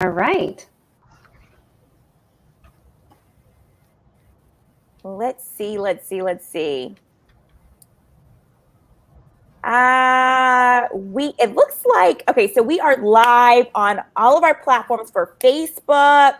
All right. Let's see. It looks like, okay, so we are live on all of our platforms for Facebook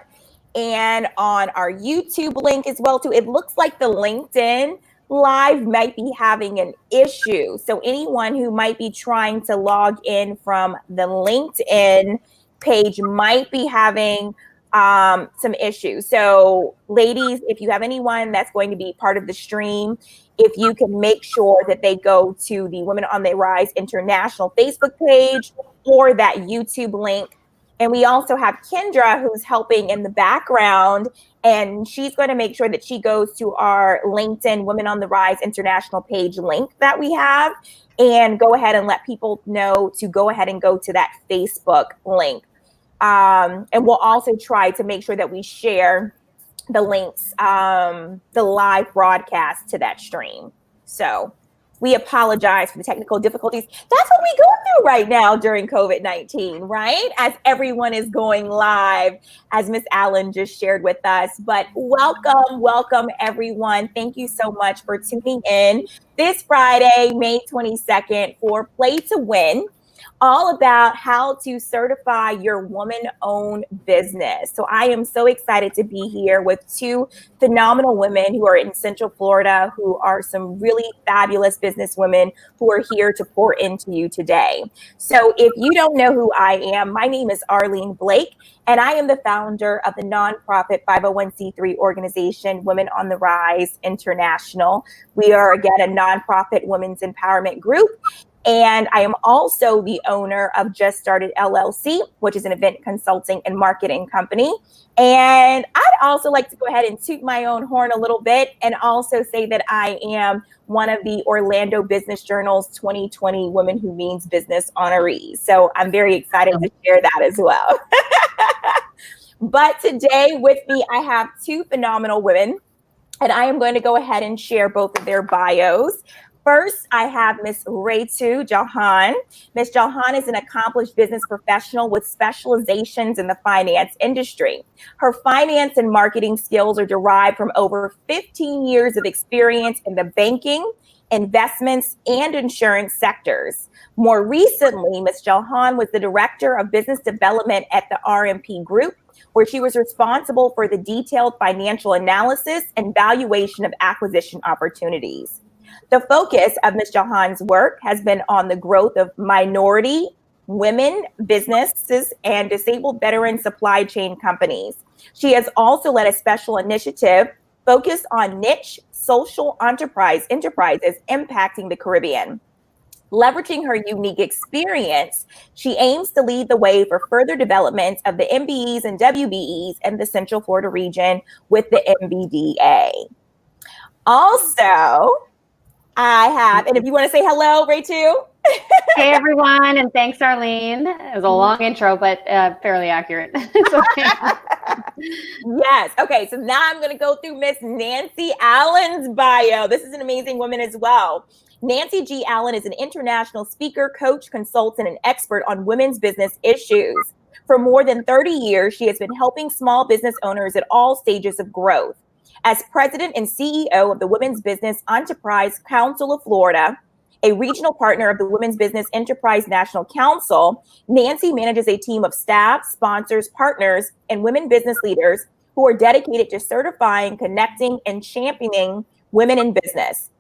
and on our YouTube link as well too. It looks like the LinkedIn live might be having an issue. So anyone who might be trying to log in from the LinkedIn page might be having some issues. So ladies, if you have anyone that's going to be part of the stream, if you can make sure that they go to the Women on the Rise International Facebook page or that YouTube link. And we also have Kendra, who's helping in the background, and she's going to make sure that she goes to our LinkedIn Women on the Rise International page link that we have, and go ahead and let people know to go ahead and go to that Facebook link. And we'll also try to make sure that we share the links, the live broadcast to that stream. So we apologize for the technical difficulties. That's what we go through right now during COVID-19, right? As everyone is going live, as Miss Allen just shared with us. But welcome everyone. Thank you so much for tuning in this Friday, May 22nd for Play to Win, all about how to certify your woman-owned business. So I am so excited to be here with two phenomenal women who are in Central Florida, who are some really fabulous business women who are here to pour into you today. So if you don't know who I am, my name is Arlene Blake, and I am the founder of the nonprofit 501c3 organization, Women on the Rise International. We are, again, a nonprofit women's empowerment group. And I am also the owner of Just Started LLC, which is an event consulting and marketing company. And I'd also like to go ahead and toot my own horn a little bit and also say that I am one of the Orlando Business Journal's 2020 Women Who Means Business honorees. So I'm very excited to share that as well. But today with me, I have two phenomenal women, and I am going to go ahead and share both of their bios. First, I have Ms. Ritu Jahan. Ms. Jahan is an accomplished business professional with specializations in the finance industry. Her finance and marketing skills are derived from over 15 years of experience in the banking, investments, and insurance sectors. More recently, Ms. Jahan was the director of business development at the RMP Group, where she was responsible for the detailed financial analysis and valuation of acquisition opportunities. The focus of Ms. Jahan's work has been on the growth of minority, women businesses, and disabled veteran supply chain companies. She has also led a special initiative focused on niche social enterprises impacting the Caribbean. Leveraging her unique experience, she aims to lead the way for further development of the MBEs and WBEs in the Central Florida region with the MBDA. Also, I have, and if you want to say hello, Ray, too. Hey, everyone, and thanks, Arlene. It was a long intro, but fairly accurate. Yes. Okay, so now I'm going to go through Miss Nancy Allen's bio. This is an amazing woman as well. Nancy G. Allen is an international speaker, coach, consultant, and expert on women's business issues. For more than 30 years, she has been helping small business owners at all stages of growth. As president and CEO of the Women's Business Enterprise Council of Florida, a regional partner of the Women's Business Enterprise National Council, Nancy manages a team of staff, sponsors, partners, and women business leaders who are dedicated to certifying, connecting, and championing women in business.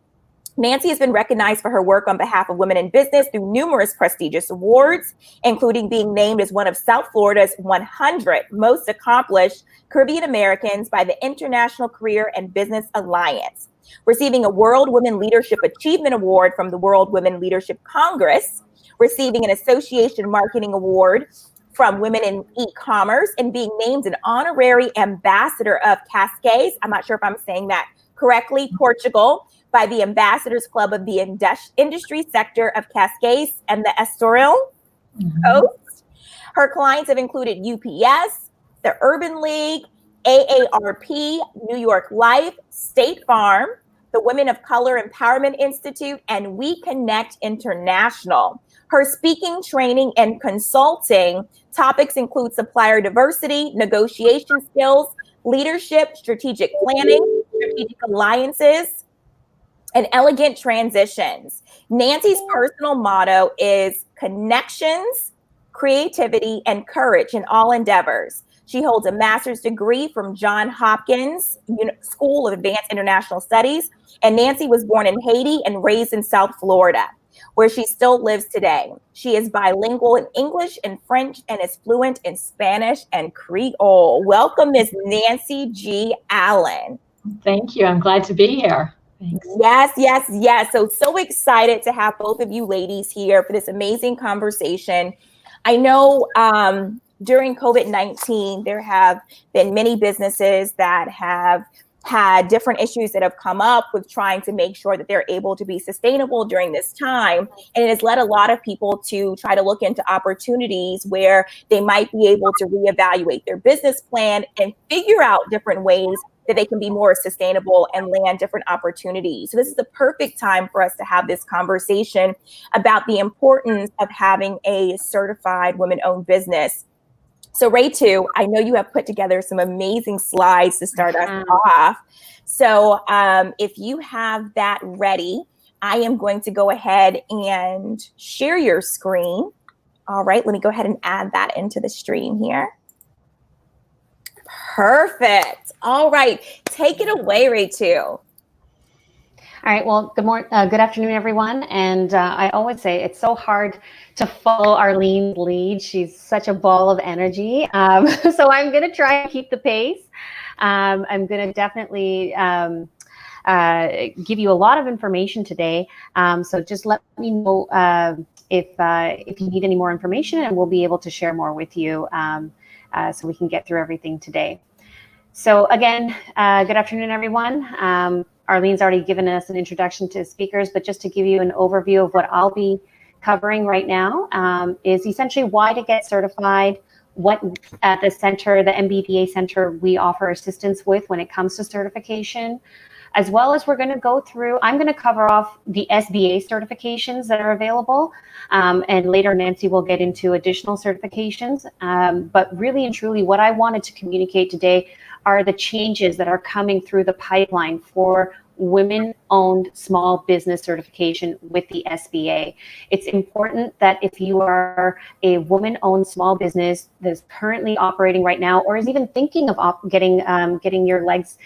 Nancy has been recognized for her work on behalf of women in business through numerous prestigious awards, including being named as one of South Florida's 100 most accomplished Caribbean Americans by the International Career and Business Alliance, receiving a World Women Leadership Achievement Award from the World Women Leadership Congress, receiving an Association Marketing Award from Women in E-Commerce, and being named an honorary ambassador of Cascais. I'm not sure if I'm saying that correctly, Portugal, by the Ambassadors Club of the Industry Sector of Cascais and the Estoril Coast. Her clients have included UPS, the Urban League, AARP, New York Life, State Farm, the Women of Color Empowerment Institute, and We Connect International. Her speaking, training, and consulting topics include supplier diversity, negotiation skills, leadership, strategic planning, strategic alliances, and elegant transitions. Nancy's personal motto is connections, creativity, and courage in all endeavors. She holds a master's degree from Johns Hopkins School of Advanced International Studies, and Nancy was born in Haiti and raised in South Florida, where she still lives today. She is bilingual in English and French and is fluent in Spanish and Creole. Welcome, Ms. Nancy G. Allen. Thank you. I'm glad to be here. Thanks. Yes. So excited to have both of you ladies here for this amazing conversation. I know during COVID-19, there have been many businesses that have had different issues that have come up with trying to make sure that they're able to be sustainable during this time. And it has led a lot of people to try to look into opportunities where they might be able to reevaluate their business plan and figure out different ways that they can be more sustainable and land different opportunities. So this is the perfect time for us to have this conversation about the importance of having a certified women-owned business. So Ray-Tu, I know you have put together some amazing slides to start us off. So if you have that ready, I am going to go ahead and share your screen. All right, let me go ahead and add that into the stream here. Perfect. All right, take it away, Ray-Tu. All right. Well, good afternoon, everyone. And I always say it's so hard to follow Arlene's lead. She's such a ball of energy. So I'm going to try and keep the pace. I'm going to definitely give you a lot of information today. So just let me know if you need any more information, and we'll be able to share more with you so we can get through everything today. So again, good afternoon, everyone. Arlene's already given us an introduction to speakers, but just to give you an overview of what I'll be covering right now is essentially why to get certified, what at the center, the MBDA Center, we offer assistance with when it comes to certification, as well as we're going to go through, I'm going to cover off the SBA certifications that are available, and later Nancy will get into additional certifications. But really and truly, what I wanted to communicate today are the changes that are coming through the pipeline for women-owned small business certification with the SBA. It's important that if you are a woman-owned small business that's currently operating right now, or is even thinking of getting your legs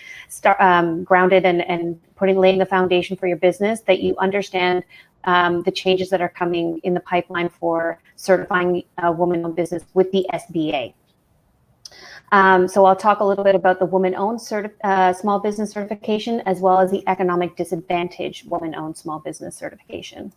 grounded and laying the foundation for your business, that you understand the changes that are coming in the pipeline for certifying a woman-owned business with the SBA. So I'll talk a little bit about the woman-owned small business certification, as well as the economic disadvantage woman-owned small business certification.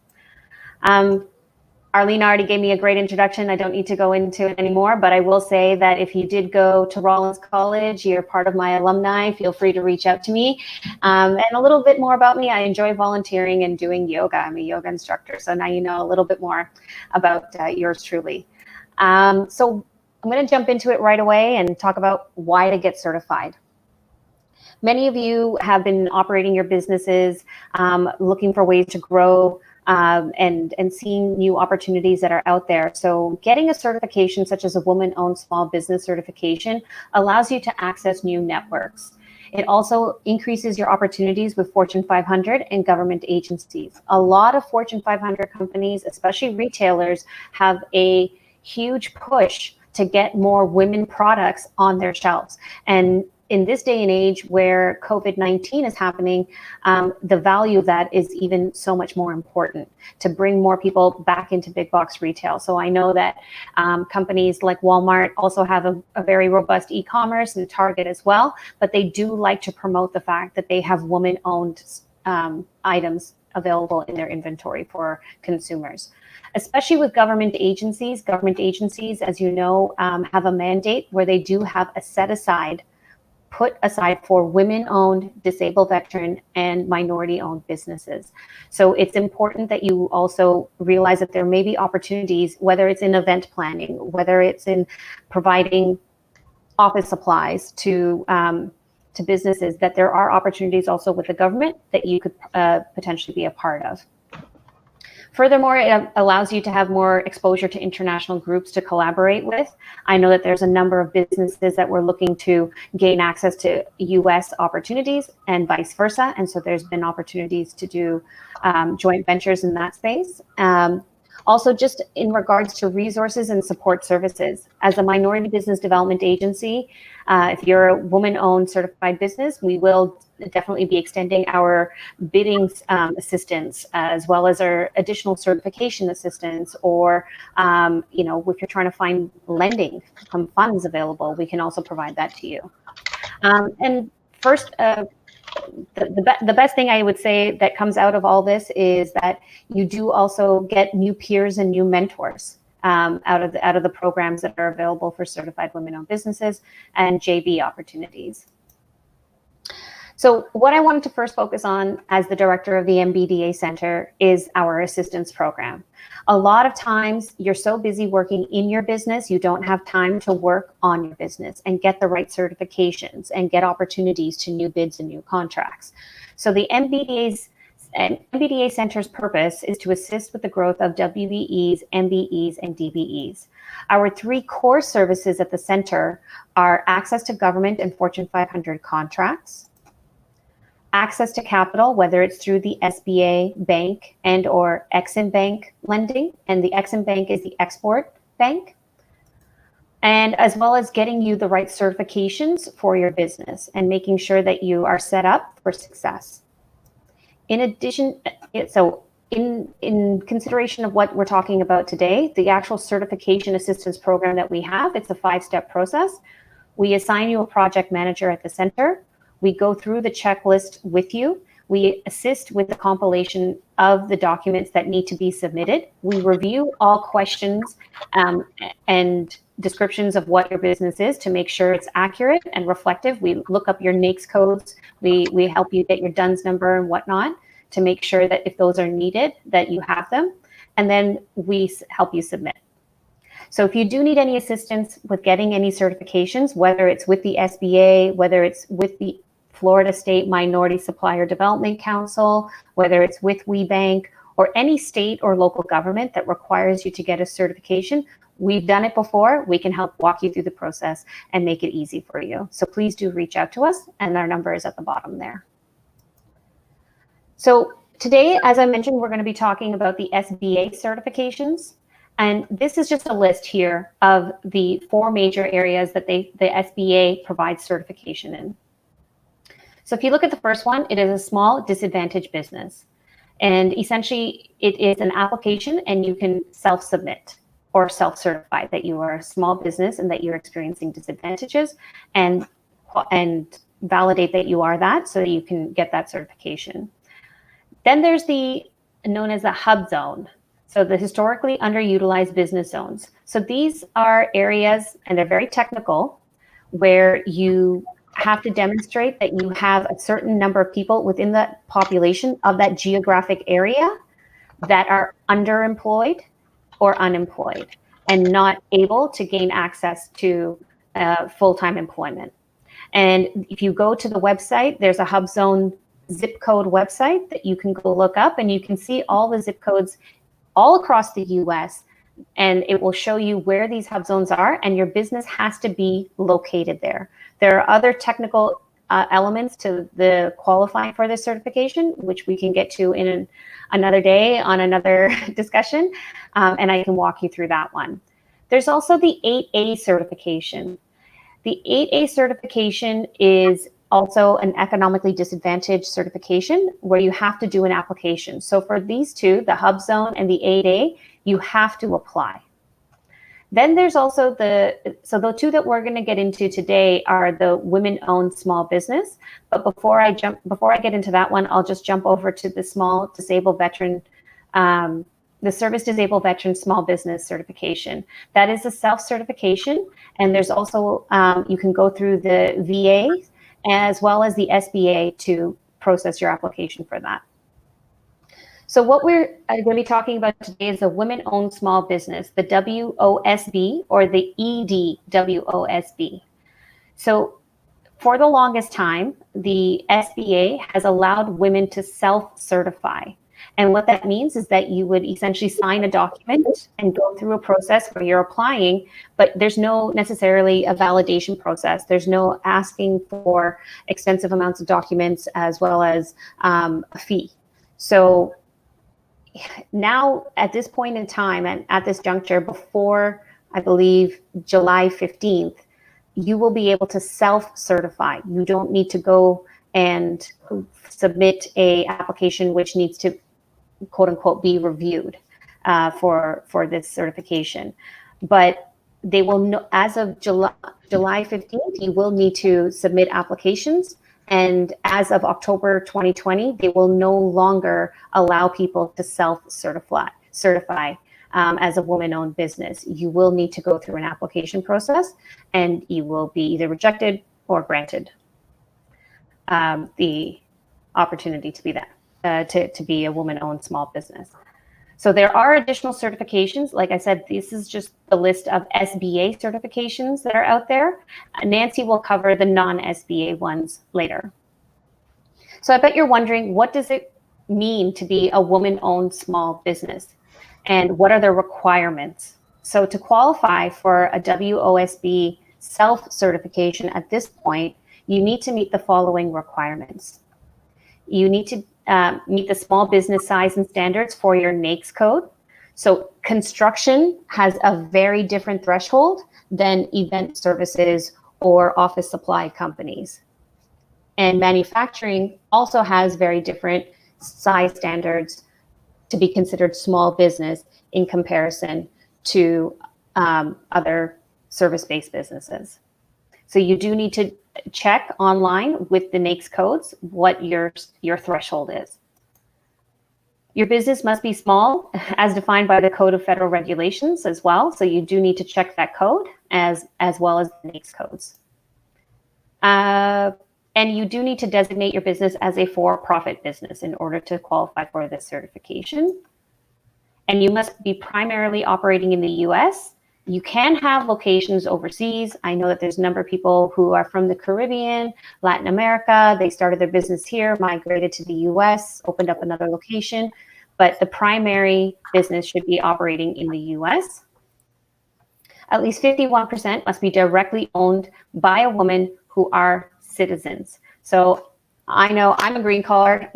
Arlene already gave me a great introduction. I don't need to go into it anymore, but I will say that if you did go to Rollins College, you're part of my alumni, feel free to reach out to me. And a little bit more about me, I enjoy volunteering and doing yoga. I'm a yoga instructor, so now you know a little bit more about yours truly. So I'm going to jump into it right away and talk about why to get certified. Many of you have been operating your businesses, looking for ways to grow and seeing new opportunities that are out there. So getting a certification such as a woman-owned small business certification allows you to access new networks. It also increases your opportunities with Fortune 500 and government agencies. A lot of Fortune 500 companies, especially retailers, have a huge push to get more women products on their shelves. And in this day and age where COVID-19 is happening, the value of that is even so much more important to bring more people back into big box retail. So I know that companies like Walmart also have a very robust e-commerce, and Target as well, but they do like to promote the fact that they have women-owned items available in their inventory for consumers. Especially with government agencies, as you know, have a mandate where they do have a put aside for women-owned, disabled veteran, and minority-owned businesses. So it's important that you also realize that there may be opportunities, whether it's in event planning, whether it's in providing office supplies to to businesses, that there are opportunities also with the government that you could potentially be a part of. Furthermore, it allows you to have more exposure to international groups to collaborate with. I know that there's a number of businesses that were looking to gain access to US opportunities and vice versa. And so there's been opportunities to do joint ventures in that space. Also, just in regards to resources and support services, as a minority business development agency, if you're a woman-owned certified business, we will definitely be extending our bidding assistance, as well as our additional certification assistance, or you know, if you're trying to find lending from funds available, we can also provide that to you. And first, the best thing I would say that comes out of all this is that you do also get new peers and new mentors out of the programs that are available for certified women-owned businesses and JV opportunities. So what I wanted to first focus on as the director of the MBDA Center is our assistance program. A lot of times you're so busy working in your business, you don't have time to work on your business and get the right certifications and get opportunities to new bids and new contracts. So the MBDA Center's purpose is to assist with the growth of WBEs, MBEs, and DBEs. Our three core services at the center are access to government and Fortune 500 contracts, access to capital, whether it's through the SBA bank and or Exim Bank lending, and the Exim Bank is the export bank, and as well as getting you the right certifications for your business and making sure that you are set up for success. In addition, so in consideration of what we're talking about today, the actual certification assistance program that we have, it's a 5-step process. We assign you a project manager at the center. We go through the checklist with you. We assist with the compilation of the documents that need to be submitted. We review all questions and descriptions of what your business is to make sure it's accurate and reflective. We look up your NAICS codes. We help you get your DUNS number and whatnot to make sure that if those are needed, that you have them. And then we help you submit. So if you do need any assistance with getting any certifications, whether it's with the SBA, whether it's with the Florida State Minority Supplier Development Council, whether it's with WeBank, or any state or local government that requires you to get a certification, we've done it before. We can help walk you through the process and make it easy for you. So please do reach out to us, and our number is at the bottom there. So today, as I mentioned, we're going to be talking about the SBA certifications. And this is just a list here of the 4 major areas that the SBA provides certification in. So if you look at the first one, it is a small disadvantaged business. And essentially, it is an application and you can self-submit or self-certify that you are a small business and that you're experiencing disadvantages, and validate that you are that so that you can get that certification. Then there's the known as the hub zone. So the historically underutilized business zones. So these are areas, and they're very technical, where you have to demonstrate that you have a certain number of people within the population of that geographic area that are underemployed or unemployed and not able to gain access to full-time employment. And if you go to the website, there's a hub zone zip code website that you can go look up, and you can see all the zip codes all across the US, and it will show you where these hub zones are, and your business has to be located there. There are other technical elements to the qualifying for this certification, which we can get to in another day on another discussion, and I can walk you through that one. There's also the 8A certification. The 8A certification is also an economically disadvantaged certification where you have to do an application. So for these two, the hub zone and the 8A, you have to apply. Then there's also the 2 that we're going to get into today are the women-owned small business. But before I get into that one, I'll just jump over to the small disabled veteran, the service disabled veteran small business certification. That is a self-certification, and there's also you can go through the VA as well as the SBA to process your application for that. So what we're going to be talking about today is the women-owned small business, the WOSB or the EDWOSB. So for the longest time, the SBA has allowed women to self-certify. And what that means is that you would essentially sign a document and go through a process where you're applying, but there's no necessarily a validation process. There's no asking for extensive amounts of documents as well as a fee. So now at this point in time and at this juncture, before I believe July 15th, you will be able to self-certify. You don't need to go and submit a application which needs to quote unquote be reviewed for this certification. But they will know, as of July 15th, you will need to submit applications. And as of October 2020, they will no longer allow people to self-certify as a woman-owned business. You will need to go through an application process, and you will be either rejected or granted the opportunity to be that, to be a woman-owned small business. So there are additional certifications. Like I said, this is just the list of SBA certifications that are out there. Nancy will cover the non-SBA ones later. So I bet you're wondering, what does it mean to be a woman-owned small business? And what are the requirements? So to qualify for a WOSB self-certification at this point, you need to meet the following requirements. You need to meet the small business size and standards for your NAICS code. So construction has a very different threshold than event services or office supply companies. And manufacturing also has very different size standards to be considered small business in comparison to other service-based businesses. So you do need to check online with the NAICS codes what your threshold is. Your business must be small as defined by the Code of Federal Regulations as well. So you do need to check that code as well as the NAICS codes. And you do need to designate your business as a for-profit business in order to qualify for this certification. And you must be primarily operating in the US. You can have locations overseas. I know that there's a number of people who are from the Caribbean, Latin America. They started their business here, migrated to the US, opened up another location, but the primary business should be operating in the US. At least 51% must be directly owned by a woman who are citizens. So I know I'm a green card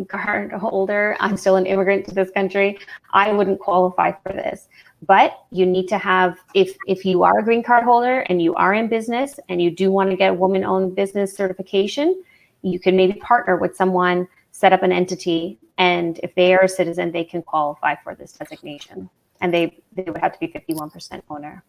holder. I'm still an immigrant to this country. I wouldn't qualify for this. But you need to have, if you are a green card holder and you are in business and you do want to get a woman-owned business certification, you can maybe partner with someone, set up an entity, and if they are a citizen, they can qualify for this designation. And they would have to be 51% owner.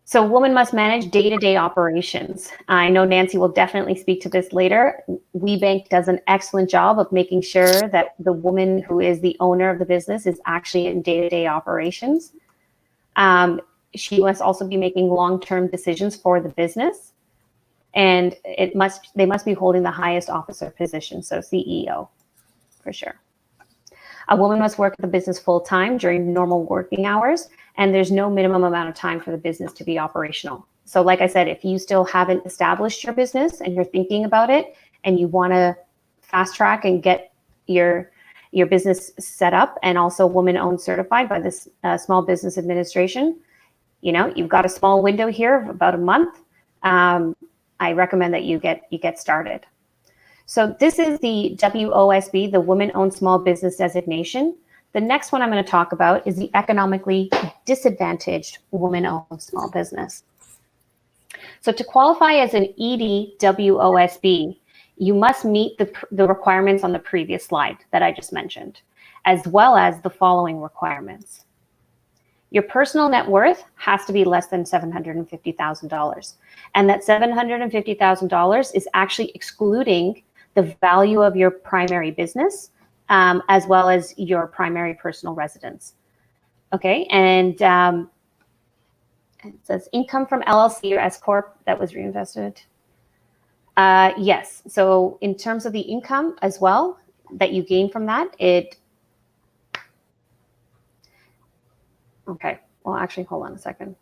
So women must manage day-to-day operations. I know Nancy will definitely speak to this later. WeBank does an excellent job of making sure that the woman who is the owner of the business is actually in day-to-day operations. She must also be making long-term decisions for the business. And they must be holding the highest officer position, so CEO, for sure. A woman must work at the business full-time during normal working hours, and there's no minimum amount of time for the business to be operational. So like I said, if you still haven't established your business and you're thinking about it and you want to fast track and get your business set up and also woman-owned certified by this Small Business Administration, you know, you've got a small window here of about a month. I recommend that you get started. So this is the WOSB, the Women-Owned Small Business Designation. The next one I'm going to talk about is the Economically Disadvantaged Woman-Owned Small Business. So to qualify as an ED WOSB, you must meet the requirements on the previous slide that I just mentioned, as well as the following requirements. Your personal net worth has to be less than $750,000. And that $750,000 is actually excluding the value of your primary business, as well as your primary personal residence. Okay, and it says income from LLC or S Corp that was reinvested. Yes, so in terms of the income as well that you gain from that, okay, well, actually, hold on a second.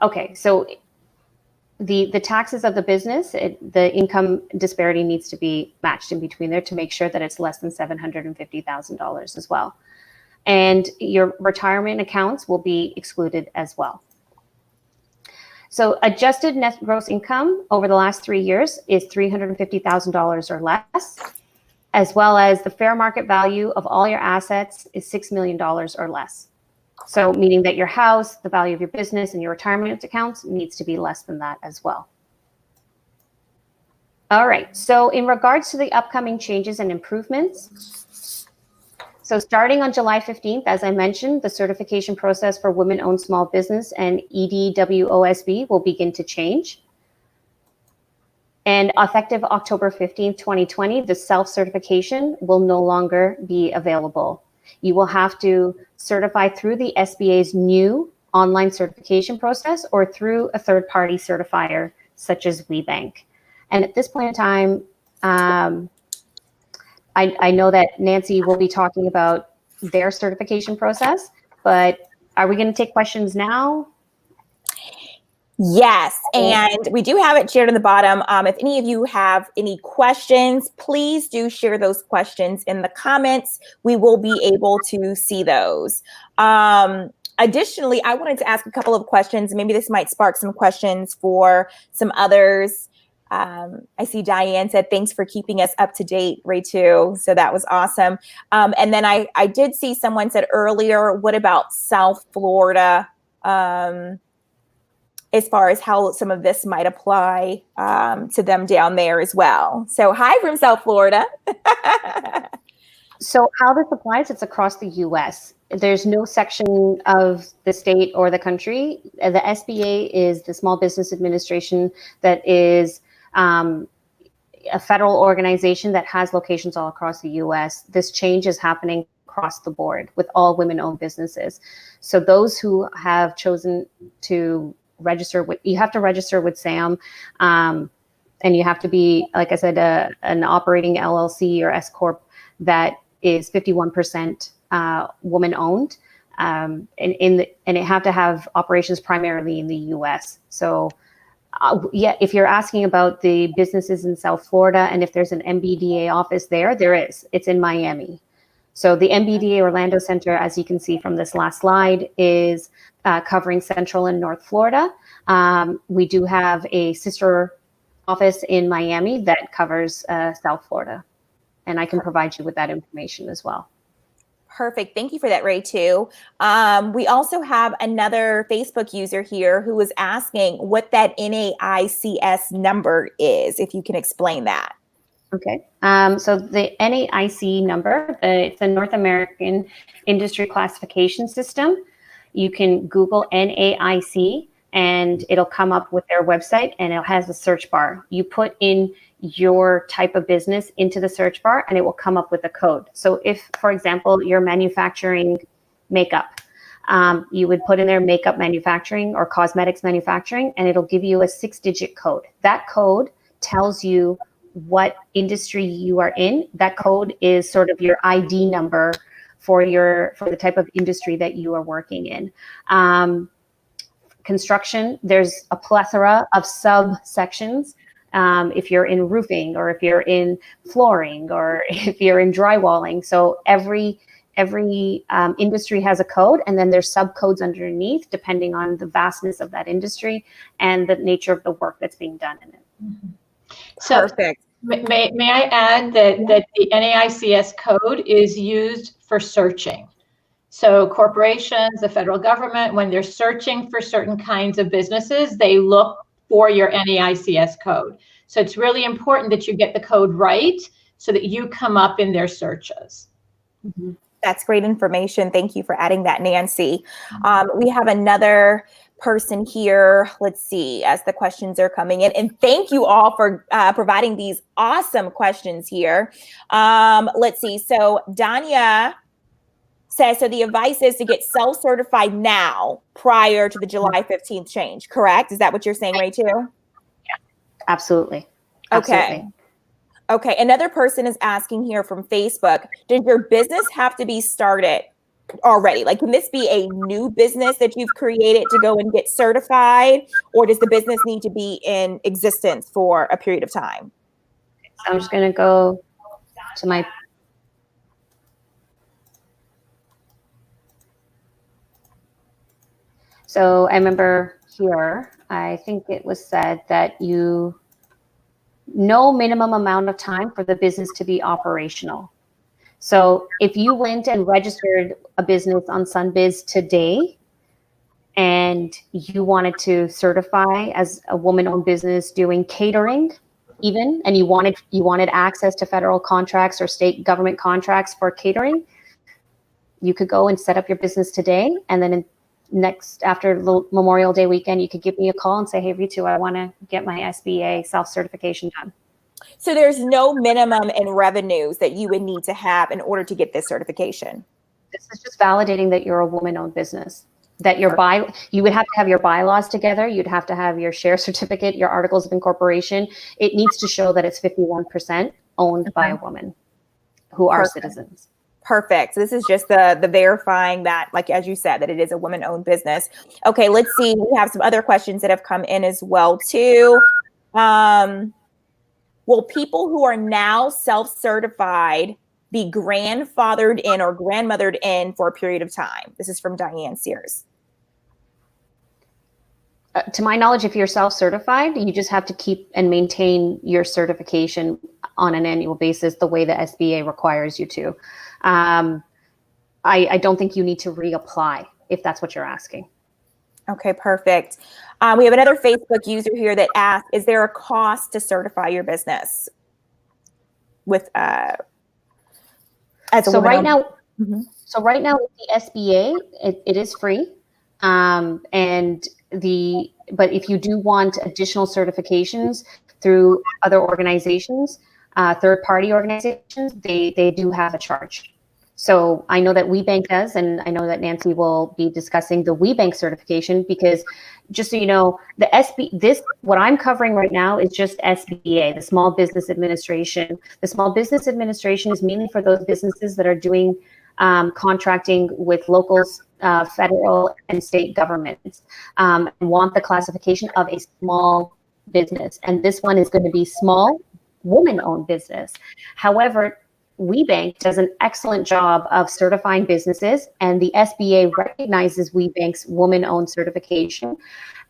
Okay, so the taxes of the business, the income disparity needs to be matched in between there to make sure that it's less than $750,000 as well. And your retirement accounts will be excluded as well. So adjusted net gross income over the last 3 years is $350,000 or less, as well as the fair market value of all your assets is $6 million or less. So meaning that your house, the value of your business, and your retirement accounts needs to be less than that as well. All right, so in regards to the upcoming changes and improvements, so starting on July 15th, as I mentioned, the certification process for women-owned small business and WOSB will begin to change. And effective October 15th, 2020, the self-certification will no longer be available. You will have to certify through the SBA's new online certification process or through a third-party certifier such as WeBank. And at this point in time, I know that Nancy will be talking about their certification process, but are we going to take questions now? Yes, and we do have it shared in the bottom. If any of you have any questions, please do share those questions in the comments. We will be able to see those. Additionally, I wanted to ask a couple of questions. Maybe this might spark some questions for some others. I see Diane said, thanks for keeping us up to date, Ray, too. So that was awesome. And then I did see someone said earlier, what about South Florida? As far as how some of this might apply to them down there as well. So hi from South Florida. So how this applies, it's across the US. There's no section of the state or the country. The SBA is the Small Business Administration that is a federal organization that has locations all across the US. This change is happening across the board with all women-owned businesses. So those who have chosen to register with, you have to register with SAM, and you have to be, like I said, an operating LLC or S Corp that is 51% woman-owned, and it have to have operations primarily in the US. So yeah, if you're asking about the businesses in South Florida and if there's an MBDA office there, there is. It's in Miami. So the MBDA Orlando Center, as you can see from this last slide, is covering Central and North Florida. We do have a sister office in Miami that covers South Florida, and I can provide you with that information as well. Perfect. Thank you for that, Ray, too. We also have another Facebook user here who was asking what that NAICS number is, if you can explain that. Okay. So the NAIC number, it's a North American Industry Classification System. You can Google NAIC and it'll come up with their website, and it has a search bar. You put in your type of business into the search bar and it will come up with a code. So if, for example, you're manufacturing makeup, you would put in there makeup manufacturing or cosmetics manufacturing, and it'll give you a 6-digit code. That code tells you what industry you are in. That code is sort of your ID number for the type of industry that you are working in. Construction, there's a plethora of subsections. If you're in roofing, or if you're in flooring, or if you're in drywalling. So every industry has a code, and then there's subcodes underneath depending on the vastness of that industry and the nature of the work that's being done in it. Mm-hmm. So perfect. May I add that the NAICS code is used for searching. So corporations, the federal government, when they're searching for certain kinds of businesses, they look for your NAICS code. So it's really important that you get the code right so that you come up in their searches. Mm-hmm. That's great information. Thank you for adding that, Nancy. We have another person here. Let's see, as the questions are coming in. And thank you all for providing these awesome questions here. Let's see. So Danya says, so the advice is to get self-certified now prior to the July 15th change, correct? Is that what you're saying, Ray, too? Yeah, absolutely. Okay. Okay. Another person is asking here from Facebook, does your business have to be started already? Like, can this be a new business that you've created to go and get certified, or does the business need to be in existence for a period of time? So I'm just going to go to my. So I remember here, I think it was said that no minimum amount of time for the business to be operational. So if you went and registered a business on Sunbiz today and you wanted to certify as a woman-owned business doing catering even, and you wanted access to federal contracts or state government contracts for catering, you could go and set up your business today, and then after Memorial Day weekend, you could give me a call and say, hey, Ritu, I want to get my SBA self-certification done. So there's no minimum in revenues that you would need to have in order to get this certification. This is just validating that you're a woman-owned business, that you would have to have your bylaws together. You'd have to have your share certificate, your articles of incorporation. It needs to show that it's 51% owned by a woman who are citizens. Perfect. So this is just the verifying that, like, as you said, that it is a woman-owned business. Okay, let's see. We have some other questions that have come in as well, too. Will people who are now self-certified be grandfathered in or grandmothered in for a period of time? This is from Diane Sears. To my knowledge, if you're self-certified, you just have to keep and maintain your certification on an annual basis the way the SBA requires you to. I don't think you need to reapply if that's what you're asking. Okay, perfect. We have another Facebook user here that asks, is there a cost to certify your business with as a so woman? Right now, so right now with the SBA, it is free. But if you do want additional certifications through other organizations, third-party organizations, they do have a charge. So I know that WeBank does, and I know that Nancy will be discussing the WeBank certification, because just so you know, what I'm covering right now is just SBA, the Small Business Administration. The Small Business Administration is mainly for those businesses that are doing contracting with locals, federal and state governments, and want the classification of a small business. And this one is going to be small woman-owned business. However, WeBank does an excellent job of certifying businesses, and the SBA recognizes WeBank's woman-owned certification.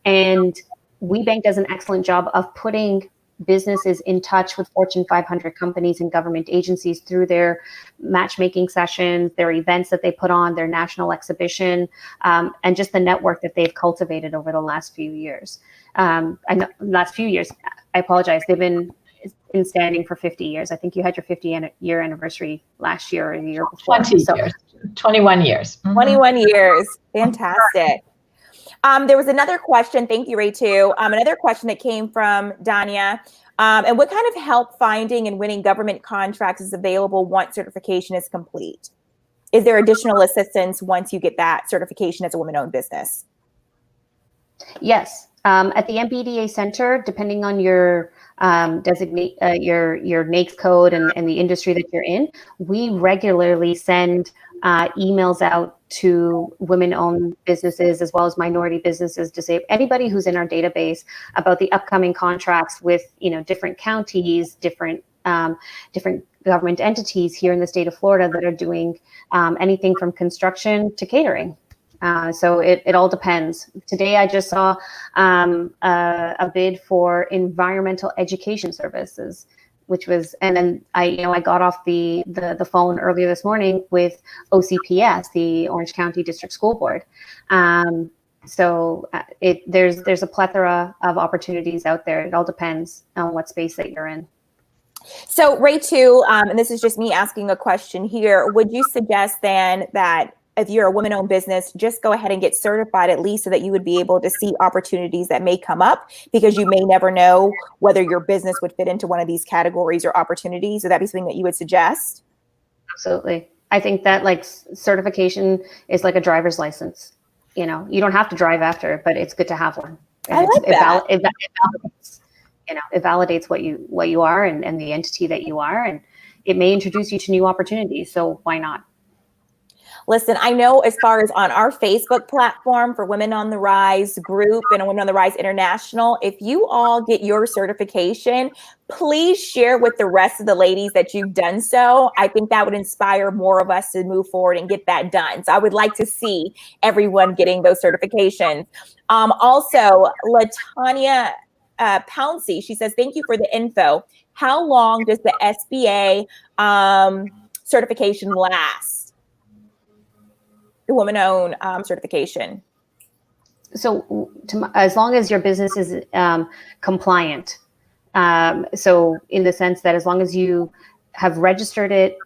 And WeBank does an excellent job of putting businesses in touch with Fortune 500 companies and government agencies through their matchmaking sessions, their events that they put on, their national exhibition, and just the network that they've cultivated over the last few years. I apologize. They've been standing for 50 years. I think you had your 50-year anniversary last year or the year before. 21 years. 21 years. Fantastic. There was another question. Thank you, Ray, too. Another question that came from Danya. And what kind of help finding and winning government contracts is available once certification is complete? Is there additional assistance once you get that certification as a woman-owned business? Yes. At the MBDA Center, depending on your designate your NAICS code and the industry that you're in, we regularly send emails out to women-owned businesses as well as minority businesses, to say anybody who's in our database about the upcoming contracts with different counties, different government entities here in the state of Florida that are doing anything from construction to catering. So it all depends. Today, I just saw a bid for environmental education services, which was, and then I got off the phone earlier this morning with OCPS, the Orange County District School Board. So there's a plethora of opportunities out there. It all depends on what space that you're in. So Ray, too, and this is just me asking a question here, would you suggest then that if you're a woman-owned business, just go ahead and get certified, at least so that you would be able to see opportunities that may come up, because you may never know whether your business would fit into one of these categories or opportunities? Would that be something that you would suggest? Absolutely. I think that certification is like a driver's license. You don't have to drive after, but it's good to have one. And I like that. It validates, it validates what you are and the entity that you are, and it may introduce you to new opportunities. So why not? Listen, I know as far as on our Facebook platform for Women on the Rise group and Women on the Rise International, if you all get your certification, please share with the rest of the ladies that you've done so. I think that would inspire more of us to move forward and get that done. So I would like to see everyone getting those certifications. Also, LaTanya Pouncey, she says, thank you for the info. How long does the SBA certification last? The woman-owned certification. So as long as your business is compliant, so in the sense that as long as you have registered it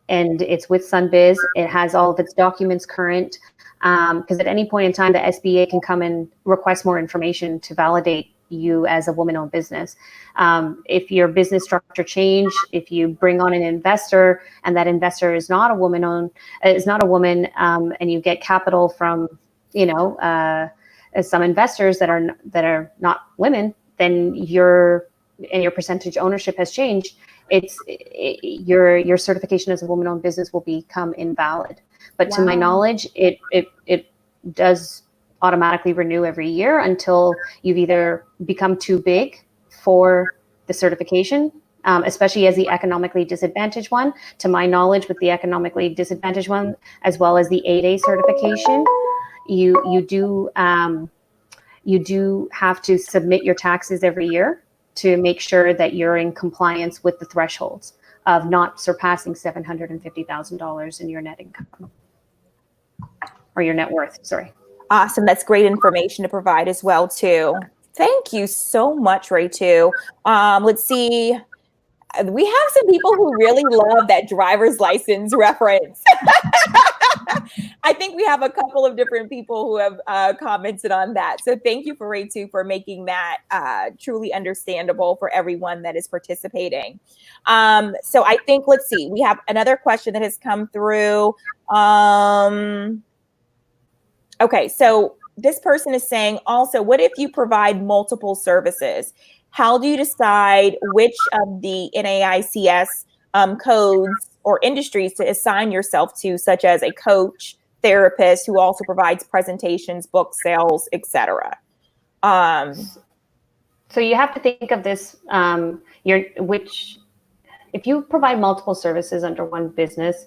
and it's with SunBiz, it has all of its documents current, because at any point in time, the SBA can come and request more information to validate you as a woman-owned business. If your business structure change, if you bring on an investor and that investor is not a woman-owned, is not a woman, and you get capital from, some investors that are not women, then your percentage ownership has changed. Your certification as a woman-owned business will become invalid. But to my knowledge, it does automatically renew every year until you've either become too big for the certification, especially as the economically disadvantaged one. To my knowledge, with the economically disadvantaged one, as well as the 8A certification, you do have to submit your taxes every year to make sure that you're in compliance with the thresholds of not surpassing $750,000 in your net income or your net worth, sorry. Awesome. That's great information to provide as well, too. Thank you so much, Ray2. Let's see. We have some people who really love that driver's license reference. I think we have a couple of different people who have commented on that. So thank you for Ray2 for making that truly understandable for everyone that is participating. So I think, let's see, we have another question that has come through. Okay, so this person is saying also, what if you provide multiple services? How do you decide which of the NAICS codes or industries to assign yourself to, such as a coach, therapist who also provides presentations, book sales, etc.? So you have to think of this, if you provide multiple services under one business,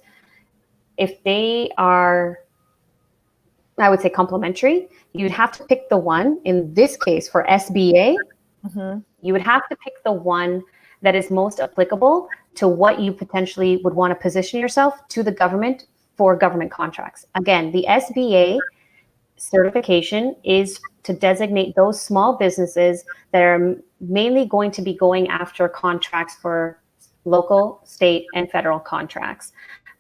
if they are, I would say, complementary, you'd have to pick the one, in this case for SBA, you would have to pick the one that is most applicable to what you potentially would want to position yourself to the government for government contracts. Again, the SBA certification is to designate those small businesses that are mainly going to be going after contracts for local, state, and federal contracts,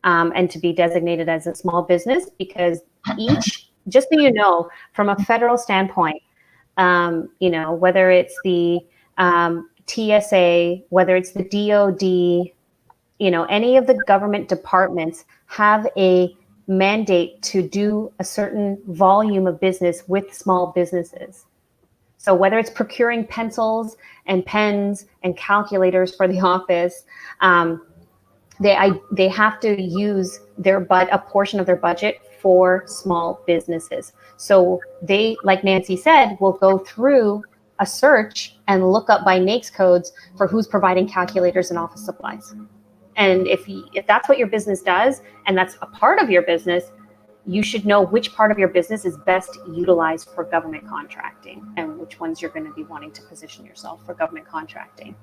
and to be designated as a small business, because each, just so you know, from a federal standpoint, whether it's the TSA, whether it's the DOD, any of the government departments have a mandate to do a certain volume of business with small businesses. So whether it's procuring pencils and pens and calculators for the office, they have to use a portion of their budget for small businesses. So they, like Nancy said, will go through a search and look up by NAICS codes for who's providing calculators and office supplies. And if that's what your business does, and that's a part of your business, you should know which part of your business is best utilized for government contracting and which ones you're going to be wanting to position yourself for government contracting.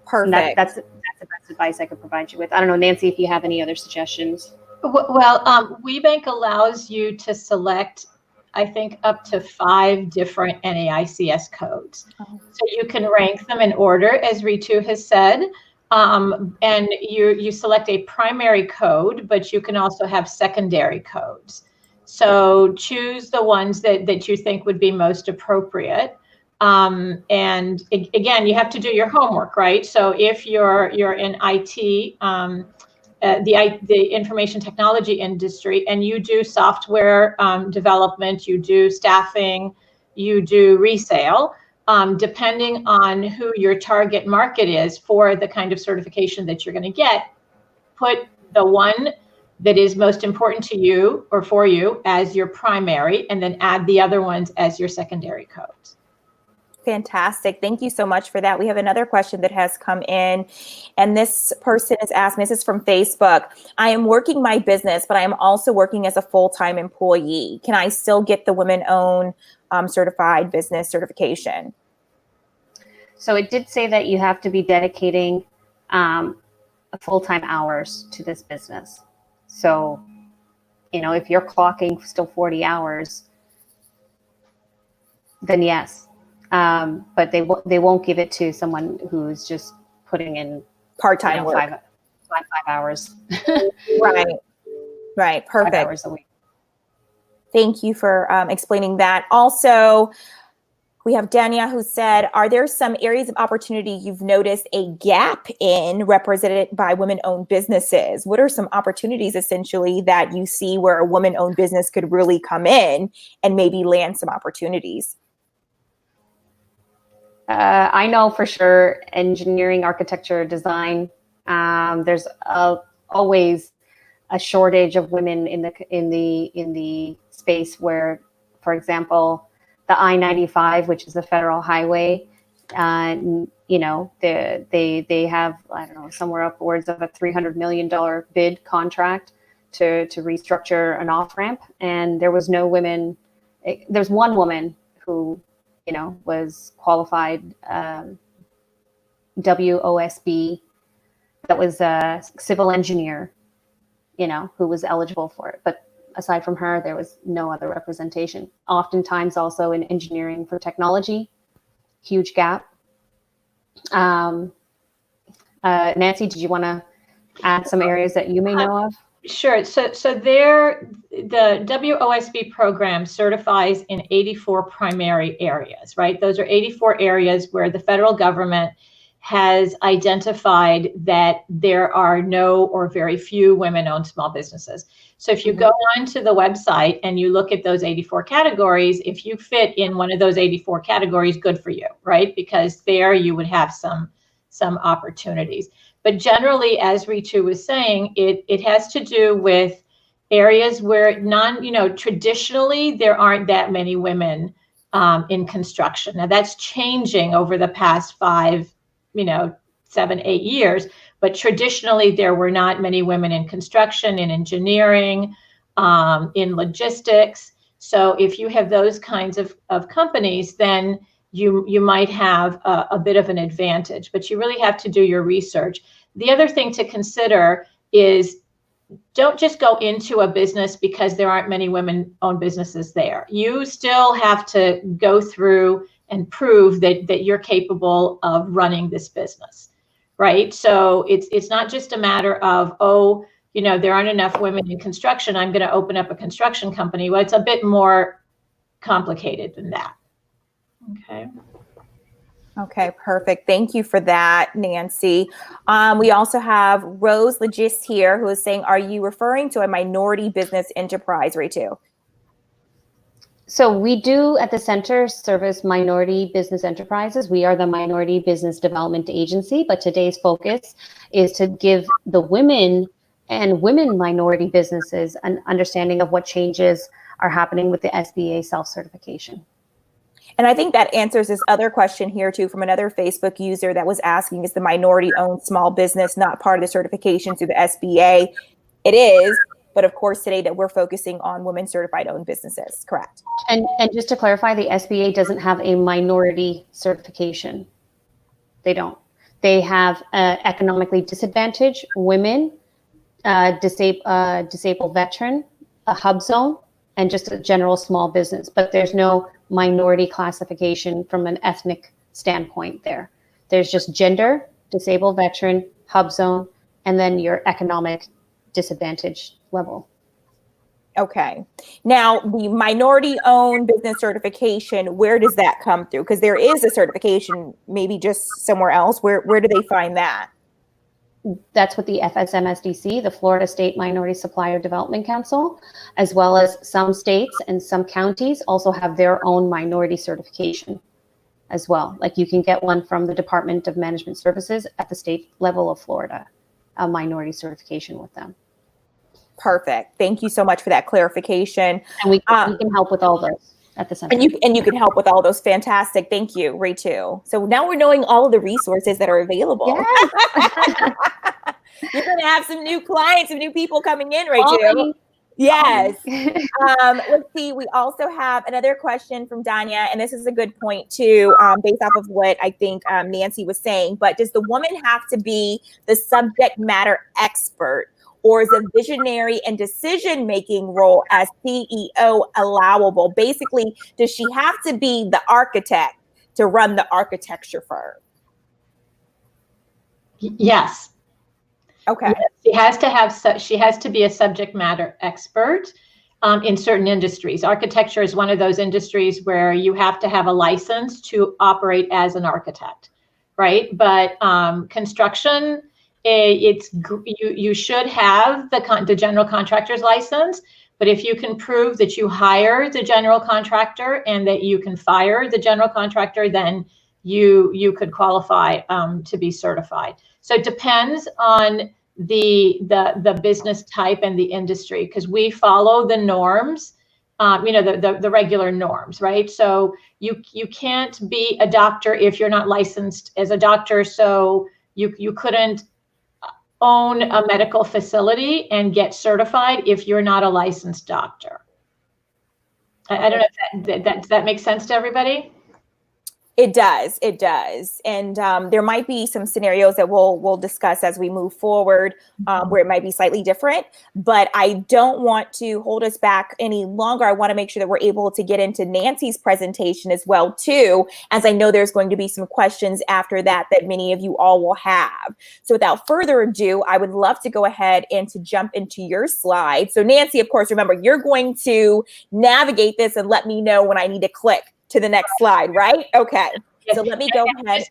Perfect. That's the best advice I could provide you with. I don't know, Nancy, if you have any other suggestions. Well, WeBank allows you to select, I think, up to 5 different NAICS codes. So you can rank them in order, as Ritu has said, and you select a primary code, but you can also have secondary codes. So choose the ones that you think would be most appropriate. And again, you have to do your homework, right? So if you're in IT, the information technology industry, and you do software development, you do staffing, you do resale, depending on who your target market is for the kind of certification that you're going to get, put the one that is most important to you or for you as your primary, and then add the other ones as your secondary codes. Fantastic. Thank you so much for that. We have another question that has come in, and this person is asking, this is from Facebook. I am working my business, but I am also working as a full-time employee. Can I still get the women-owned certified business certification? So it did say that you have to be dedicating full-time hours to this business. So, you know, if you're clocking still 40 hours, then yes. But they won't give it to someone who's just putting in Part-time work. five hours. Right. Perfect. 5 hours a week. Thank you for explaining that. Also, we have Dania who said, are there some areas of opportunity you've noticed a gap in represented by women-owned businesses? What are some opportunities essentially that you see where a woman-owned business could really come in and maybe land some opportunities? I know for sure engineering, architecture, design, there's always a shortage of women in the space where, for example, the I-95, which is a federal highway, you know, they have, I don't know, somewhere upwards of a $300 million bid contract to restructure an off-ramp. And there was no women. There's one woman who, you know, was qualified WOSB, that was a civil engineer, you know, who was eligible for it. But aside from her, there was no other representation. Oftentimes also in engineering for technology, huge gap. Nancy, did you want to add some areas that you may know of? Sure. So the WOSB program certifies in 84 primary areas, right? Those are 84 areas where the federal government has identified that there are no or very few women-owned small businesses. So if you go onto the website and you look at those 84 categories, if you fit in one of those 84 categories, good for you, right? Because there you would have some opportunities. But generally, as Ritu was saying, it has to do with areas where traditionally there aren't that many women in construction. Now that's changing over the past 7, 8 years, but traditionally there were not many women in construction, in engineering, in logistics. So if you have those kinds of companies, then you might have a bit of an advantage, but you really have to do your research. The other thing to consider is don't just go into a business because there aren't many women-owned businesses there. You still have to go through and prove that you're capable of running this business, right? So it's not just a matter of, there aren't enough women in construction, I'm going to open up a construction company. Well, it's a bit more complicated than that. Okay, perfect. Thank you for that, Nancy. We also have Rose Legist here who is saying, are you referring to a minority business enterprise, Ritu? So we do at the center service minority business enterprises. We are the Minority Business Development Agency, but today's focus is to give the women and women minority businesses an understanding of what changes are happening with the SBA self-certification. And I think that answers this other question here too from another Facebook user that was asking, is the minority-owned small business not part of the certification through the SBA? It is, but of course today that we're focusing on women certified owned businesses, correct? And just to clarify, the SBA doesn't have a minority certification. They don't. They have economically disadvantaged women, disabled veteran, a hub zone, and just a general small business, but there's no minority classification from an ethnic standpoint there. There's just gender, disabled veteran, hub zone, and then your economic disadvantage level. Okay. Now, the minority-owned business certification, where does that come through? Because there is a certification, maybe just somewhere else. Where do they find that? That's what the FSMSDC, the Florida State Minority Supplier Development Council, as well as some states and some counties also have their own minority certification as well. Like you can get one from the Department of Management Services at the state level of Florida, a minority certification with them. Perfect. Thank you so much for that clarification. And we can help with all those at the center. And you can help with all those. Fantastic. Thank you, Rachel. So now we're knowing all of the resources that are available. Yes. You're going to have some new clients, some new people coming in, Rachel. Yes. Let's see. We also have another question from Danya, and this is a good point too, based off of what I think Nancy was saying. But does the woman have to be the subject matter expert, or is a visionary and decision-making role as CEO allowable? Basically, does she have to be the architect to run the architecture firm? Yes. Okay. Yes, she has to be a subject matter expert in certain industries. Architecture is one of those industries where you have to have a license to operate as an architect, right? But construction, you should have the general contractor's license. But if you can prove that you hire the general contractor and that you can fire the general contractor, then you could qualify to be certified. So it depends on the business type and the industry, because we follow the norms, the regular norms, right? So you can't be a doctor if you're not licensed as a doctor. So you couldn't own a medical facility and get certified if you're not a licensed doctor. I don't know if that makes sense to everybody. It does. It does. And there might be some scenarios that we'll discuss as we move forward where it might be slightly different, but I don't want to hold us back any longer. I want to make sure that we're able to get into Nancy's presentation as well, too, as I know there's going to be some questions after that many of you all will have. So without further ado, I would love to go ahead and to jump into your slide. So Nancy, of course, remember, you're going to navigate this and let me know when I need to click to the next slide, right? Okay. Yes. So let me go ahead.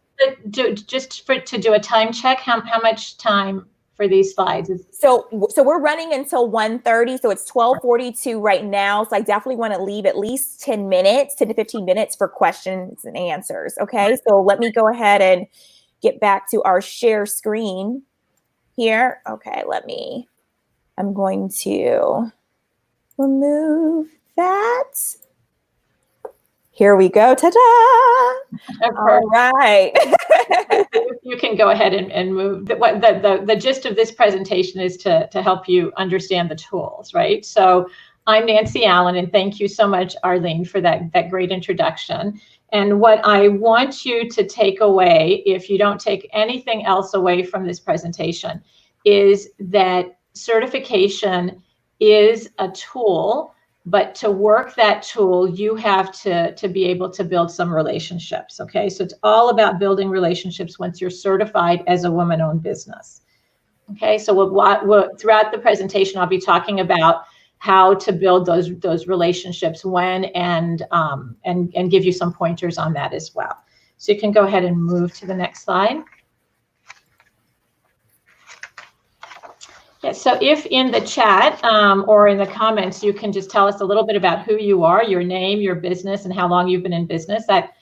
To do a time check, how much time for these slides? So we're running until 1:30. So it's 12:42 right now. So I definitely want to leave at least 10 to 15 minutes for questions and answers. Okay. So let me go ahead and get back to our share screen here. Okay. I'm going to remove that. Here we go. Ta-da! All right. You can go ahead and move. The gist of this presentation is to help you understand the tools, right? So I'm Nancy Allen, and thank you so much, Arlene, for that great introduction. And what I want you to take away, if you don't take anything else away from this presentation, is that certification is a tool. But to work that tool, you have to be able to build some relationships, okay? So it's all about building relationships once you're certified as a woman-owned business, okay? So throughout the presentation, I'll be talking about how to build those relationships when and give you some pointers on that as well. So you can go ahead and move to the next slide. Yeah, so if in the chat or in the comments, you can just tell us a little bit about who you are, your name, your business, and how long you've been in business. That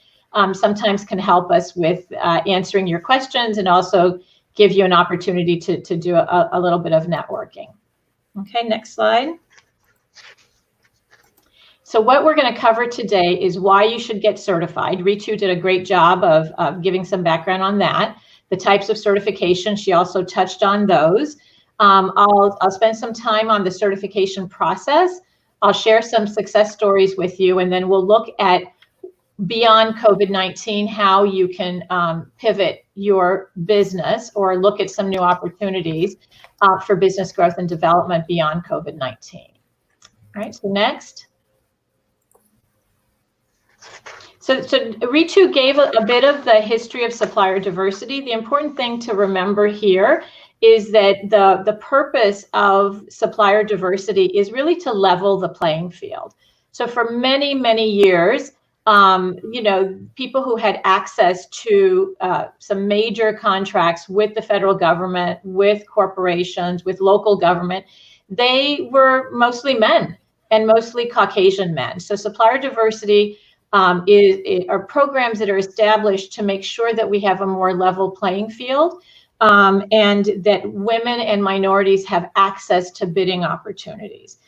sometimes can help us with answering your questions and also give you an opportunity to do a little bit of networking. Okay, next slide. So what we're going to cover today is why you should get certified. Ritu did a great job of giving some background on that. The types of certification, she also touched on those. I'll spend some time on the certification process. I'll share some success stories with you, and then we'll look at beyond COVID-19, how you can pivot your business or look at some new opportunities for business growth and development beyond COVID-19. All right, so next. So Ritu gave a bit of the history of supplier diversity. The important thing to remember here is that the purpose of supplier diversity is really to level the playing field. So for many, many years, people who had access to some major contracts with the federal government, with corporations, with local government, they were mostly men and mostly Caucasian men. So supplier diversity are programs that are established to make sure that we have a more level playing field. and that women and minorities have access to bidding opportunities.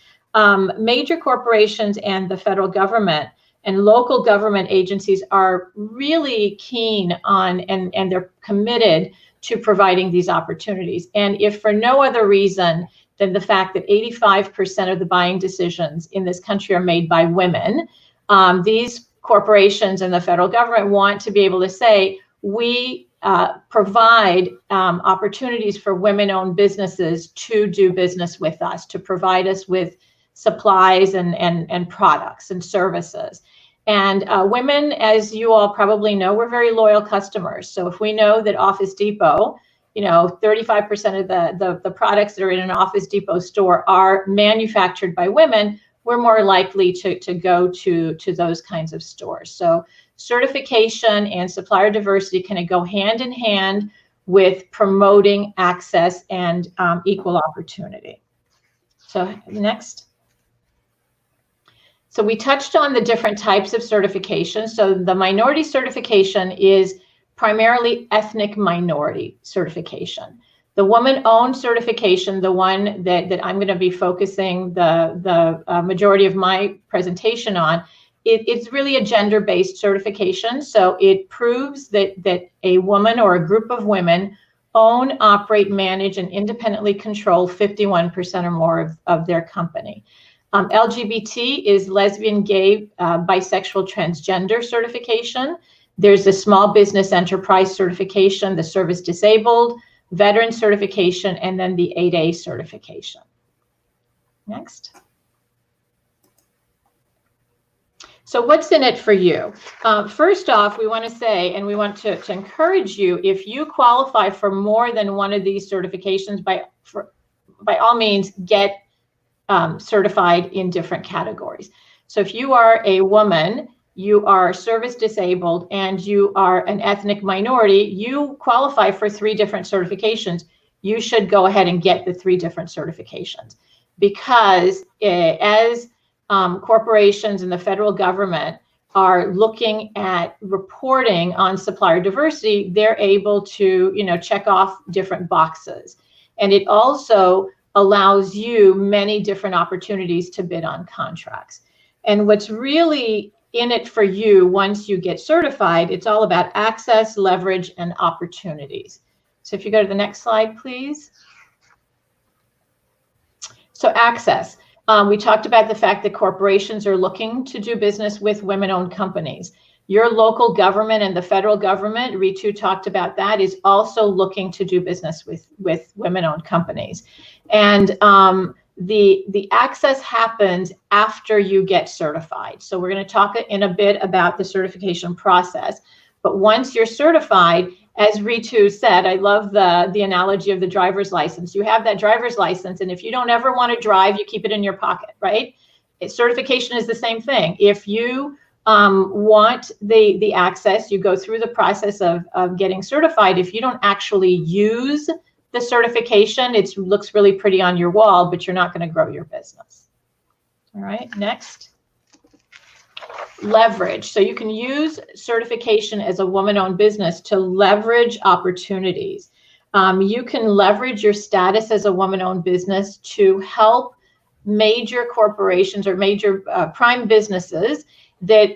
Major corporations and the federal government and local government agencies are really keen on and they're committed to providing these opportunities. And if for no other reason than the fact that 85% of the buying decisions in this country are made by women, these corporations and the federal government want to be able to say, we provide opportunities for women-owned businesses to do business with us, to provide us with supplies and products and services. And women, as you all probably know, we're very loyal customers. So if we know that Office Depot, 35% of the products that are in an Office Depot store are manufactured by women, we're more likely to go to those kinds of stores. So certification and supplier diversity can go hand in hand with promoting access and equal opportunity. So next. So we touched on the different types of certification. So the minority certification is primarily ethnic minority certification. The woman-owned certification, the one that I'm going to be focusing the majority of my presentation on, it's really a gender-based certification. So it proves that a woman or a group of women own, operate, manage, and independently control 51% or more of their company. LGBT is lesbian, gay, bisexual, transgender certification. There's the small business enterprise certification, the service disabled, veteran certification, and then the 8A certification. Next. So what's in it for you? First off, we want to say, and we want to encourage you, if you qualify for more than one of these certifications, by all means, get certified in different categories. So if you are a woman, you are service disabled, and you are an ethnic minority, you qualify for 3 different certifications. You should go ahead and get the 3 different certifications, because as corporations and the federal government are looking at reporting on supplier diversity, they're able to, check off different boxes. And it also allows you many different opportunities to bid on contracts. And what's really in it for you once you get certified, it's all about access, leverage, and opportunities. So if you go to the next slide, please. So access. We talked about the fact that corporations are looking to do business with women-owned companies. Your local government and the federal government, Ritu talked about that, is also looking to do business with women-owned companies. And the access happens after you get certified. So we're going to talk in a bit about the certification process. But once you're certified, as Ritu said, I love the analogy of the driver's license. You have that driver's license, and if you don't ever want to drive, you keep it in your pocket, right? Certification is the same thing. If you want the access, you go through the process of getting certified. If you don't actually use the certification, it looks really pretty on your wall, but you're not going to grow your business. All right, next. Leverage. So you can use certification as a woman-owned business to leverage opportunities. You can leverage your status as a woman-owned business to help major corporations or major prime businesses that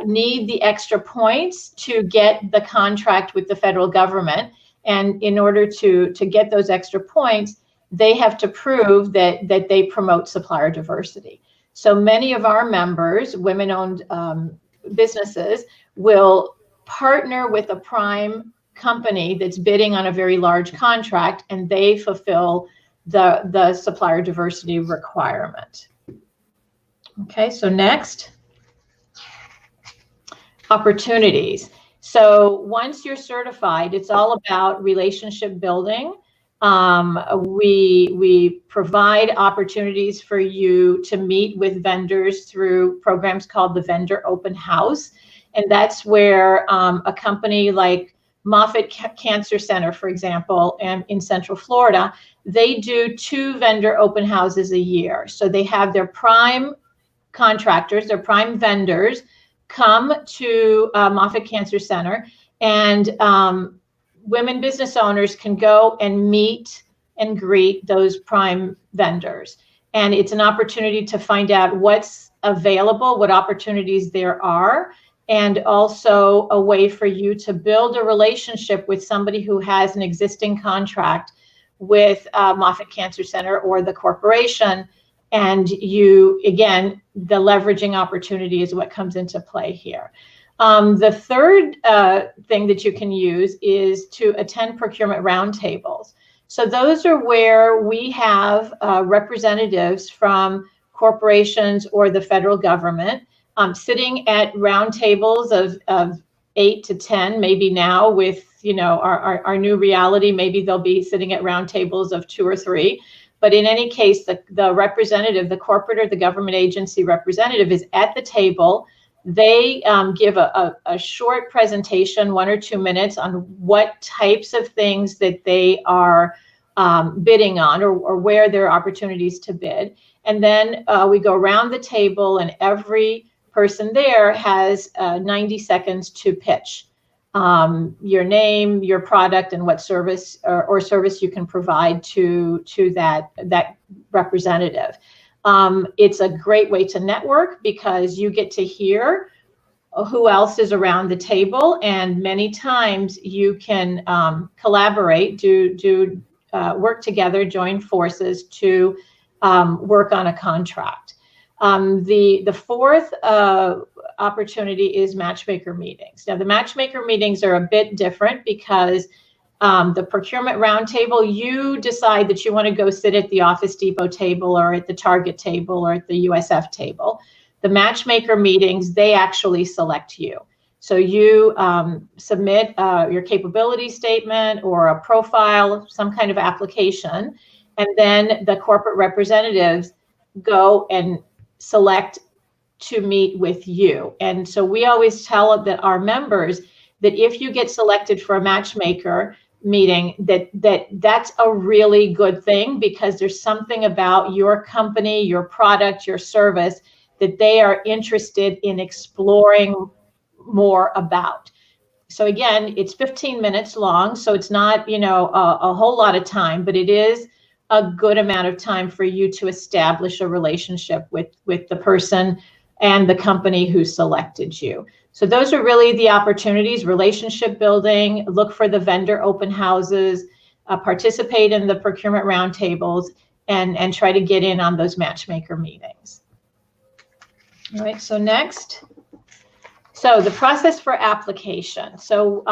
need the extra points to get the contract with the federal government. And in order to get those extra points, they have to prove that they promote supplier diversity. So many of our members, women-owned businesses, will partner with a prime company that's bidding on a very large contract, and they fulfill the supplier diversity requirement. Okay, so next, opportunities. So once you're certified, it's all about relationship building. We provide opportunities for you to meet with vendors through programs called the Vendor Open House. And that's where a company like Moffitt Cancer Center, for example, in Central Florida, they do 2 vendor open houses a year. So they have their prime contractors, their prime vendors, come to Moffitt Cancer Center and women business owners can go and meet and greet those prime vendors. And it's an opportunity to find out what's available, what opportunities there are, and also a way for you to build a relationship with somebody who has an existing contract with Moffitt Cancer Center or the corporation. And you, again, the leveraging opportunity is what comes into play here. The third thing that you can use is to attend procurement roundtables. So those are where we have representatives from corporations or the federal government sitting at roundtables of 8 to 10, maybe now with, you know, our new reality, maybe they'll be sitting at roundtables of 2 or 3. But in any case, the representative, the corporate or the government agency representative is at the table. They give a short presentation, 1 or 2 minutes, on what types of things that they are bidding on, or where there are opportunities to bid. And then we go around the table, and every person there has 90 seconds to pitch your name, your product, and what service or service you can provide to that representative. It's a great way to network because you get to hear who else is around the table, and many times you can collaborate, work together, join forces to work on a contract. The fourth opportunity is matchmaker meetings. Now, the matchmaker meetings are a bit different because the procurement roundtable, you decide that you want to go sit at the Office Depot table or at the Target table or at the USF table. The matchmaker meetings, they actually select you. So you submit your capability statement or a profile, some kind of application, and then the corporate representatives go and select to meet with you. And so we always tell our members that if you get selected for a matchmaker meeting, that's a really good thing, because there's something about your company, your product, your service that they are interested in exploring more about. So again, it's 15 minutes long, so it's not, you know, a whole lot of time, but it is a good amount of time for you to establish a relationship with the person and the company who selected you. So those are really the opportunities: relationship building, look for the vendor open houses, participate in the procurement roundtables, and try to get in on those matchmaker meetings. All right, so next. So the process for application. So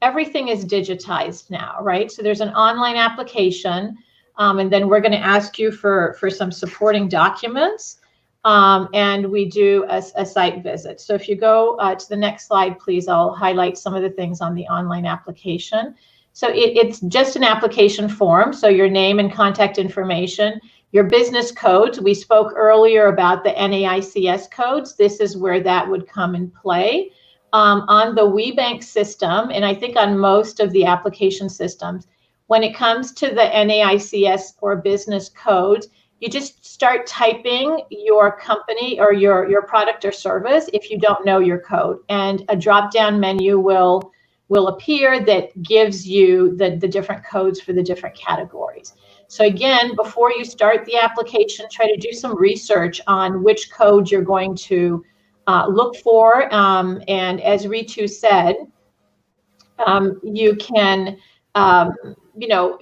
everything is digitized now, right? So there's an online application, and then we're going to ask you for some supporting documents, and we do a site visit. So if you go to the next slide, please, I'll highlight some of the things on the online application. So it's just an application form. So your name and contact information, your business codes. We spoke earlier about the NAICS codes. This is where that would come in play. On the WeBank system, and I think on most of the application systems, when it comes to the NAICS or business codes, you just start typing your company or your product or service if you don't know your code, and a drop-down menu will appear that gives you the different codes for the different categories. So again, before you start the application, try to do some research on which code you're going to look for. And as Ritu said, you can, you know,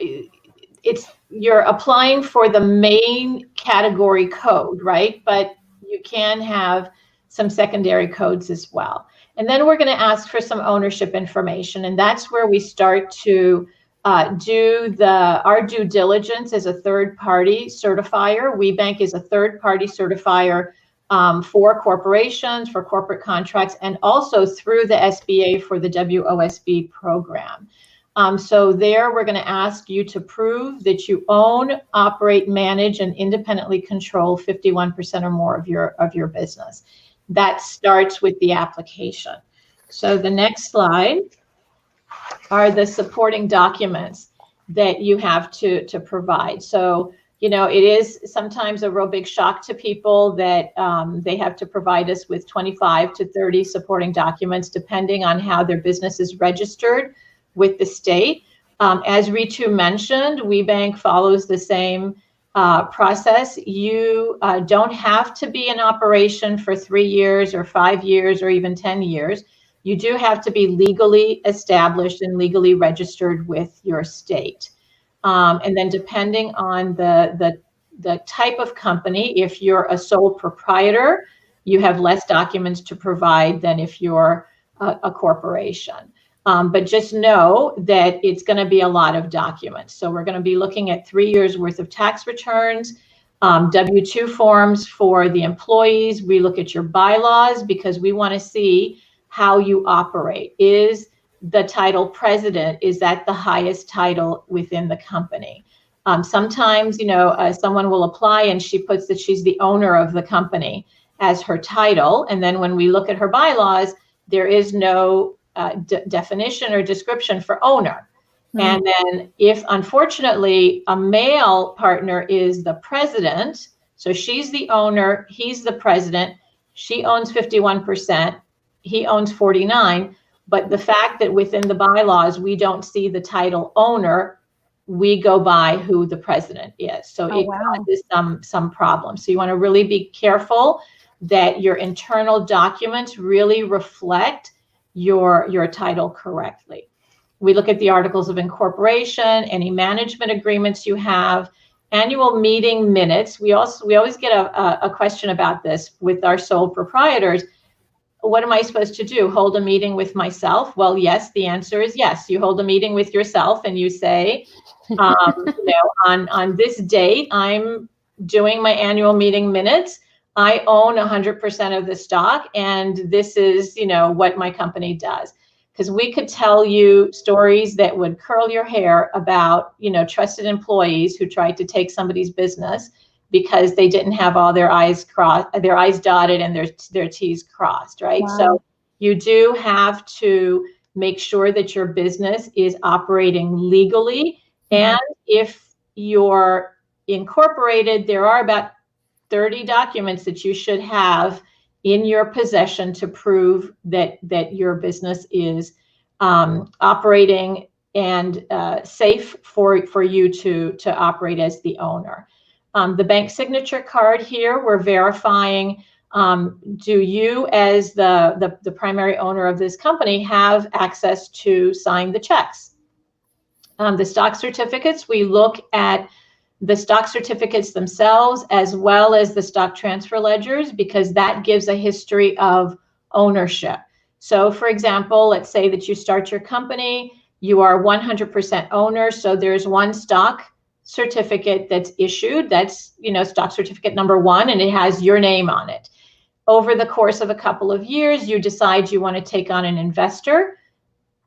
you're applying for the main category code, right? But you can have some secondary codes as well. And then we're going to ask for some ownership information, and that's where we start to do our due diligence as a third-party certifier. WeBank is a third-party certifier for corporations, for corporate contracts, and also through the SBA for the WOSB program. So there, we're going to ask you to prove that you own, operate, manage, and independently control 51% or more of your business. That starts with the application. So the next slide are the supporting documents that you have to provide. So, you know, it is sometimes a real big shock to people that they have to provide us with 25 to 30 supporting documents, depending on how their business is registered with the state. As Ritu mentioned, WeBank follows the same process. You don't have to be in operation for 3 years or 5 years or even 10 years. You do have to be legally established and legally registered with your state. And then depending on the type of company, if you're a sole proprietor, you have less documents to provide than if you're a corporation. But just know that it's going to be a lot of documents. So we're going to be looking at 3 years worth of tax returns, W-2 forms for the employees. We look at your bylaws because we want to see how you operate. Is the title president, is that the highest title within the company? Sometimes, someone will apply and she puts that she's the owner of the company as her title. And then when we look at her bylaws, there is no definition or description for owner. Mm-hmm. And then if unfortunately a male partner is the president, so she's the owner, he's the president, she owns 51%, he owns 49%, but the fact that within the bylaws we don't see the title owner, we go by who the president is. So it causes some problems. So you want to really be careful that your internal documents really reflect your title correctly. We look at the articles of incorporation, any management agreements you have, annual meeting minutes. We always get a question about this with our sole proprietors. What am I supposed to do? Hold a meeting with myself? Well, yes, the answer is yes. You hold a meeting with yourself and you say, on this date, I'm doing my annual meeting minutes. I own 100% of the stock, and this is, what my company does. Because we could tell you stories that would curl your hair about, trusted employees who tried to take somebody's business because they didn't have all their I's dotted and their T's crossed, right? Wow. So you do have to make sure that your business is operating legally. And if you're incorporated, there are about 30 documents that you should have in your possession to prove that your business is operating and safe for you to operate as the owner. The bank signature card here, we're verifying, do you as the primary owner of this company have access to sign the checks? The stock certificates, we look at the stock certificates themselves as well as the stock transfer ledgers, because that gives a history of ownership. So for example, let's say that you start your company, you are 100% owner. So there's one stock certificate that's issued, that's, stock certificate number 1, and it has your name on it. Over the course of a couple of years, you decide you want to take on an investor.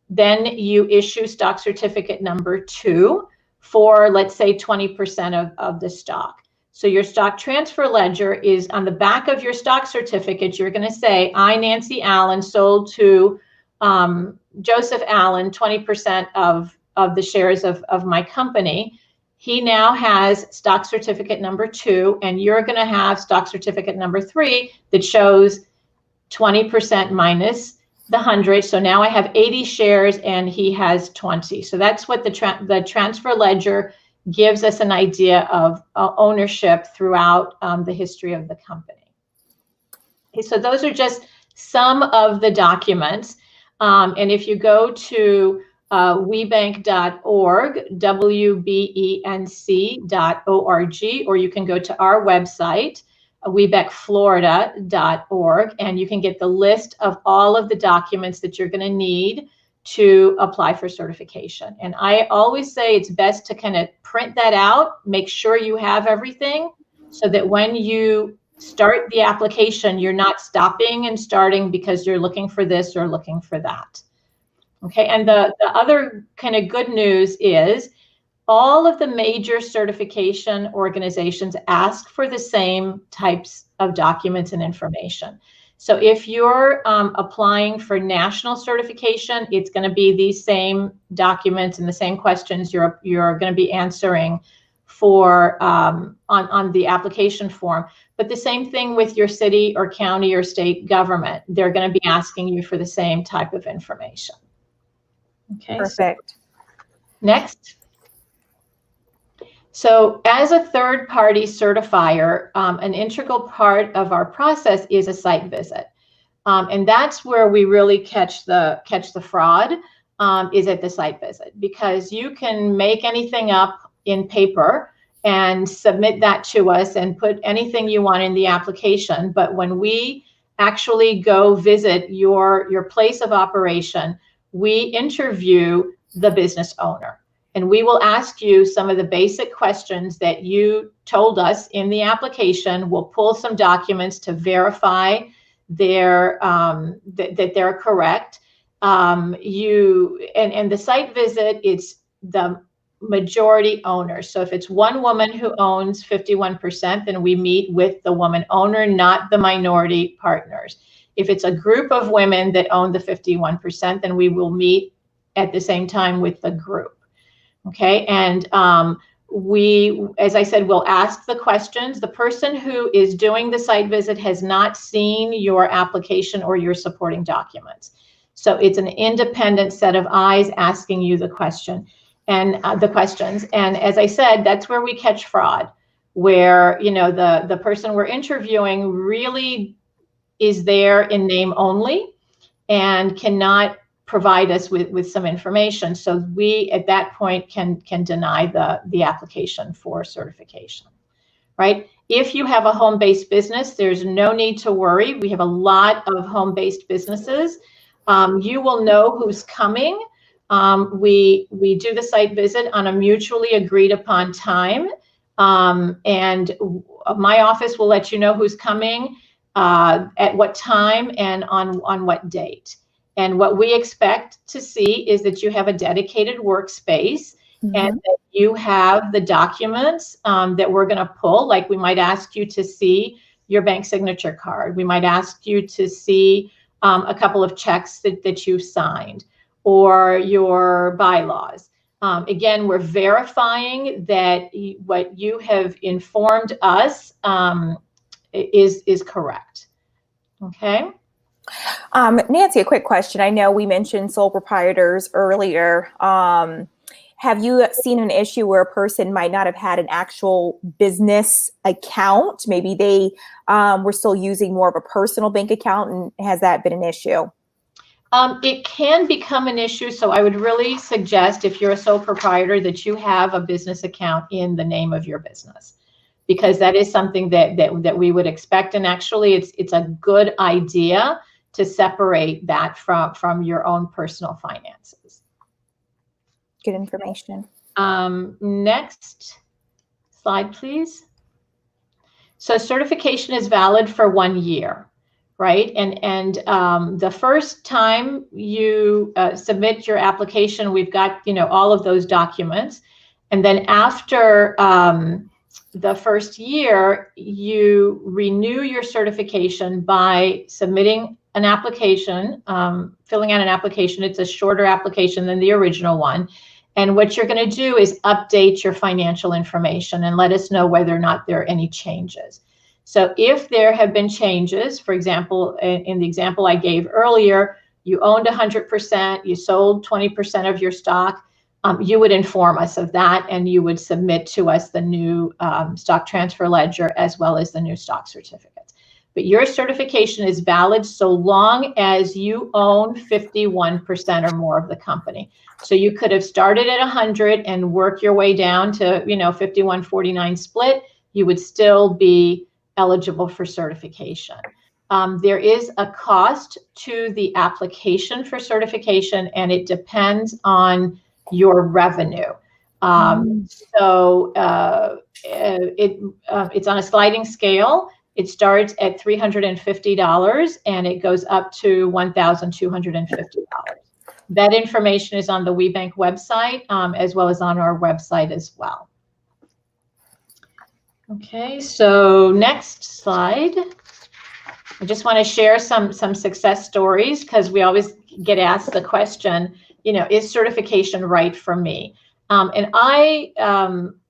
Then you issue stock certificate number 2 for, let's say, 20% of the stock. So your stock transfer ledger is on the back of your stock certificate. You're going to say, I, Nancy Allen, sold to Joseph Allen 20% of the shares of my company. He now has stock certificate number 2, and you're going to have stock certificate number 3 that shows 20% minus the 100. So now I have 80 shares and he has 20. So that's what the transfer ledger gives us an idea of ownership throughout the history of the company. Okay, so those are just some of the documents. And if you go to webank.org, WBENC.org, or you can go to our website, webankflorida.org, and you can get the list of all of the documents that you're going to need to apply for certification. And I always say it's best to kind of print that out, make sure you have everything, so that when you start the application, you're not stopping and starting because you're looking for this or looking for that. Okay, and the other kind of good news is all of the major certification organizations ask for the same types of documents and information. So if you're applying for national certification, it's going to be these same documents and the same questions you're going to be answering for on the application form. But the same thing with your city or county or state government. They're going to be asking you for the same type of information. Okay. Perfect. So next. So as a third-party certifier, an integral part of our process is a site visit. And that's where we really catch the fraud, is at the site visit, because you can make anything up in paper and submit that to us and put anything you want in the application. But when we actually go visit your place of operation, we interview the business owner. And we will ask you some of the basic questions that you told us in the application. We'll pull some documents to verify that they're correct. And the site visit, it's the majority owner. So if it's one woman who owns 51%, then we meet with the woman owner, not the minority partners. If it's a group of women that own the 51%, then we will meet at the same time with the group. Okay, and we, as I said, will ask the questions. The person who is doing the site visit has not seen your application or your supporting documents. So it's an independent set of eyes asking you the question and the questions. And as I said, that's where we catch fraud, where, you know, the person we're interviewing really is there in name only and cannot provide us with some information. So we, at that point, can deny the application for certification, right? If you have a home-based business, there's no need to worry. We have a lot of home-based businesses. You will know who's coming. We do the site visit on a mutually agreed upon time. And my office will let you know who's coming, at what time, and on what date. And what we expect to see is that you have a dedicated workspace, and that you have the documents that we're going to pull. Like, we might ask you to see your bank signature card. We might ask you to see a couple of checks that you've signed, or your bylaws. Again, we're verifying that what you have informed us is correct. Okay. Nancy, a quick question. I know we mentioned sole proprietors earlier. Have you seen an issue where a person might not have had an actual business account? Maybe they were still using more of a personal bank account, and has that been an issue? It can become an issue. So I would really suggest, if you're a sole proprietor, that you have a business account in the name of your business, because that is something that we would expect. And actually, it's a good idea to separate that from your own personal finances. Good information. Next slide, please. So certification is valid for 1 year, right? And the first time you submit your application, we've got, you know, all of those documents. And then after the first year, you renew your certification by submitting an application, filling out an application. It's a shorter application than the original one. And what you're going to do is update your financial information and let us know whether or not there are any changes. So if there have been changes, for example, in the example I gave earlier, you owned 100%, you sold 20% of your stock, you would inform us of that, and you would submit to us the new stock transfer ledger as well as the new stock certificates. But your certification is valid so long as you own 51% or more of the company. So you could have started at 100 and work your way down to, you know, 51-49 split. You would still be eligible for certification. There is a cost to the application for certification, and it depends on your revenue. So it's on a sliding scale. It starts at $350 and it goes up to $1,250. That information is on the WeBank website, as well as on our website as well. Okay, so next slide. I just want to share some success stories, because we always get asked the question, you know, is certification right for me? And I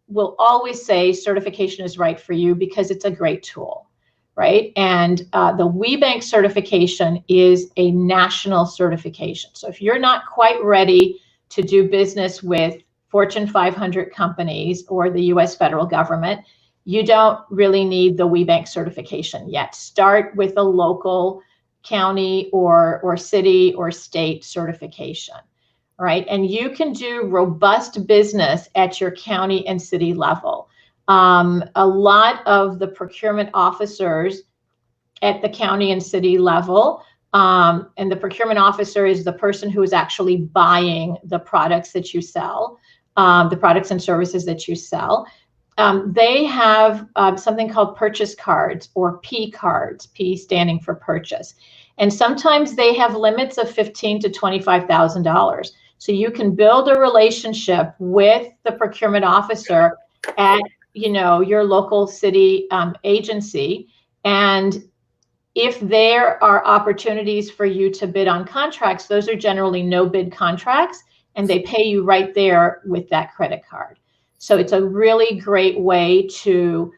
will always say certification is right for you because it's a great tool, right? And the WeBank certification is a national certification. So if you're not quite ready to do business with Fortune 500 companies or the US federal government, you don't really need the WeBank certification yet. Start with a local county or city or state certification, right? And you can do robust business at your county and city level. A lot of the procurement officers at the county and city level, and the procurement officer is the person who is actually buying the products that you sell, the products and services that you sell. They have something called purchase cards or P cards, P standing for purchase. And sometimes they have limits of $15,000 to $25,000. So you can build a relationship with the procurement officer at, your local city agency. And if there are opportunities for you to bid on contracts, those are generally no bid contracts, and they pay you right there with that credit card. So it's a really great way to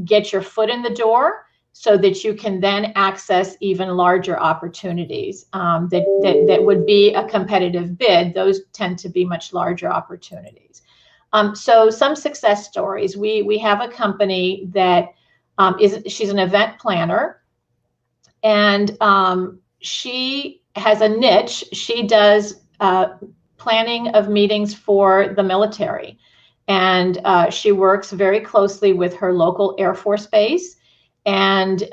get your foot in the door so that you can then access even larger opportunities that would be a competitive bid. Those tend to be much larger opportunities. So some success stories. We have a company that she's an event planner, and she has a niche. She does planning of meetings for the military. And she works very closely with her local Air Force base. And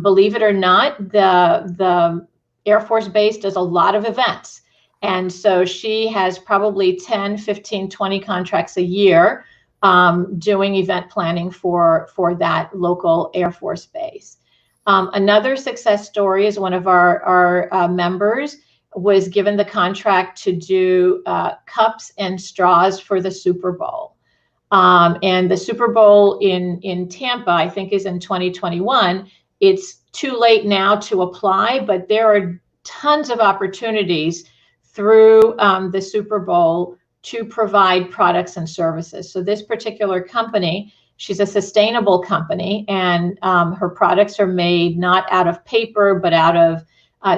believe it or not, the Air Force base does a lot of events. And so she has probably 10, 15, 20 contracts a year doing event planning for that local Air Force base. Another success story is one of our members was given the contract to do cups and straws for the Super Bowl. And the Super Bowl in Tampa, I think, is in 2021. It's too late now to apply, but there are tons of opportunities through the Super Bowl to provide products and services. So this particular company, she's a sustainable company, and her products are made not out of paper, but out of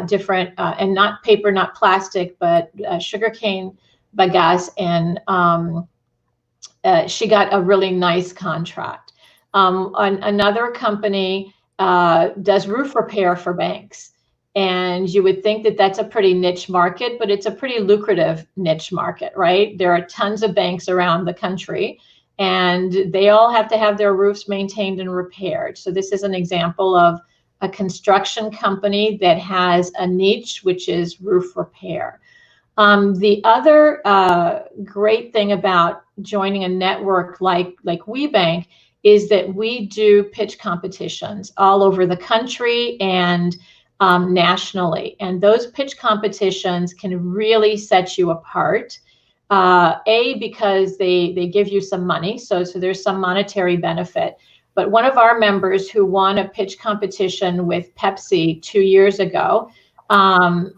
different, and not paper, not plastic, but sugarcane bagasse, and she got a really nice contract. Another company does roof repair for banks. And you would think that that's a pretty niche market, but it's a pretty lucrative niche market, right? There are tons of banks around the country, and they all have to have their roofs maintained and repaired. So this is an example of a construction company that has a niche, which is roof repair. The other great thing about joining a network like WeBank is that we do pitch competitions all over the country and nationally. And those pitch competitions can really set you apart. Because they give you some money, so there's some monetary benefit. But one of our members who won a pitch competition with Pepsi 2 years ago,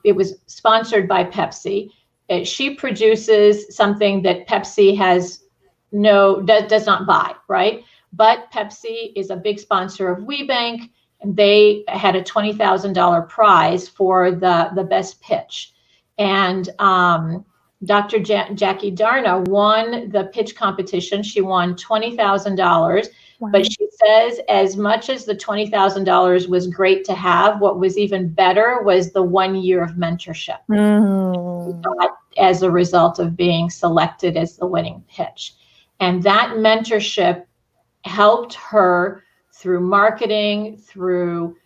it was sponsored by Pepsi. She produces something that Pepsi does not buy, right? But Pepsi is a big sponsor of WeBank, and they had a $20,000 prize for the best pitch. And Dr. Jackie Darna won the pitch competition. She won $20,000. Wow. But she says as much as the $20,000 was great to have, what was even better was the 1 year of mentorship as a result of being selected as the winning pitch. And that mentorship helped her through marketing, through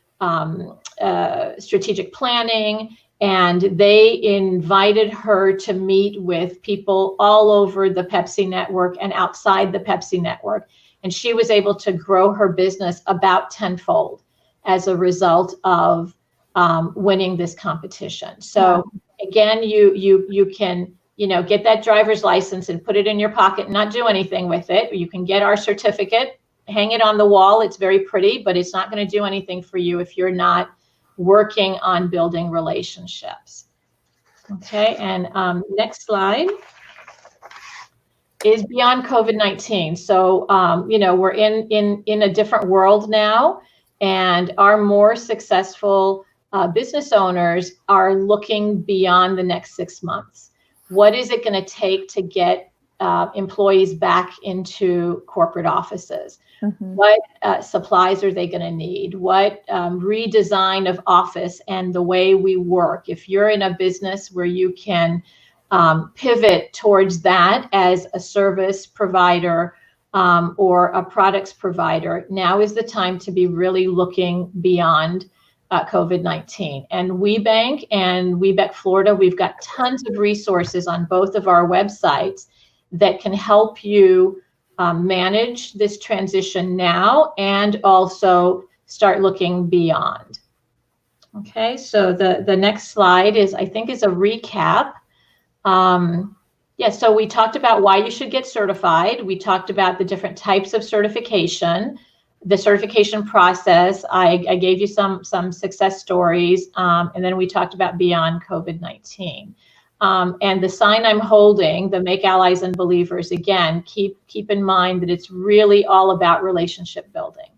strategic planning, and they invited her to meet with people all over the Pepsi network and outside the Pepsi network. And she was able to grow her business about tenfold as a result of winning this competition. So again, you can get that driver's license and put it in your pocket and not do anything with it. You can get our certificate, hang it on the wall. It's very pretty, but it's not going to do anything for you if you're not working on building relationships. Okay, and next slide is beyond COVID-19. So, we're in a different world now, and our more successful business owners are looking beyond the next 6 months. what is it going to take to get employees back into corporate offices? What supplies are they going to need? What redesign of office and the way we work? If you're in a business where you can pivot towards that as a service provider or a products provider, now is the time to be really looking beyond COVID-19. And WeBank and WeBank Florida, we've got tons of resources on both of our websites that can help you manage this transition now and also start looking beyond. Okay, so the next slide is, I think, is a recap. So we talked about why you should get certified. We talked about the different types of certification, the certification process. I gave you some success stories, and then we talked about beyond COVID-19. And the sign I'm holding, the Make Allies and Believers, again, keep in mind that it's really all about relationship building,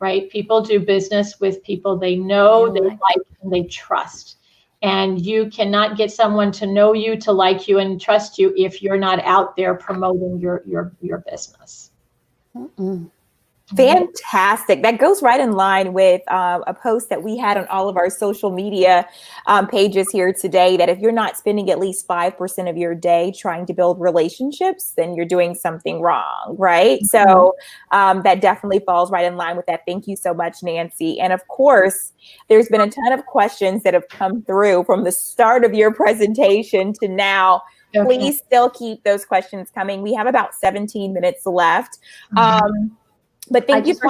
right? People do business with people they know, they like, and they trust. And you cannot get someone to know you, to like you, and trust you if you're not out there promoting your business. Fantastic. That goes right in line with a post that we had on all of our social media pages here today, that if you're not spending at least 5% of your day trying to build relationships, then you're doing something wrong, right? So that definitely falls right in line with that. Thank you so much, Nancy. And of course, there's been a ton of questions that have come through from the start of your presentation to now. Okay. Please still keep those questions coming. We have about 17 minutes left. But thank you for,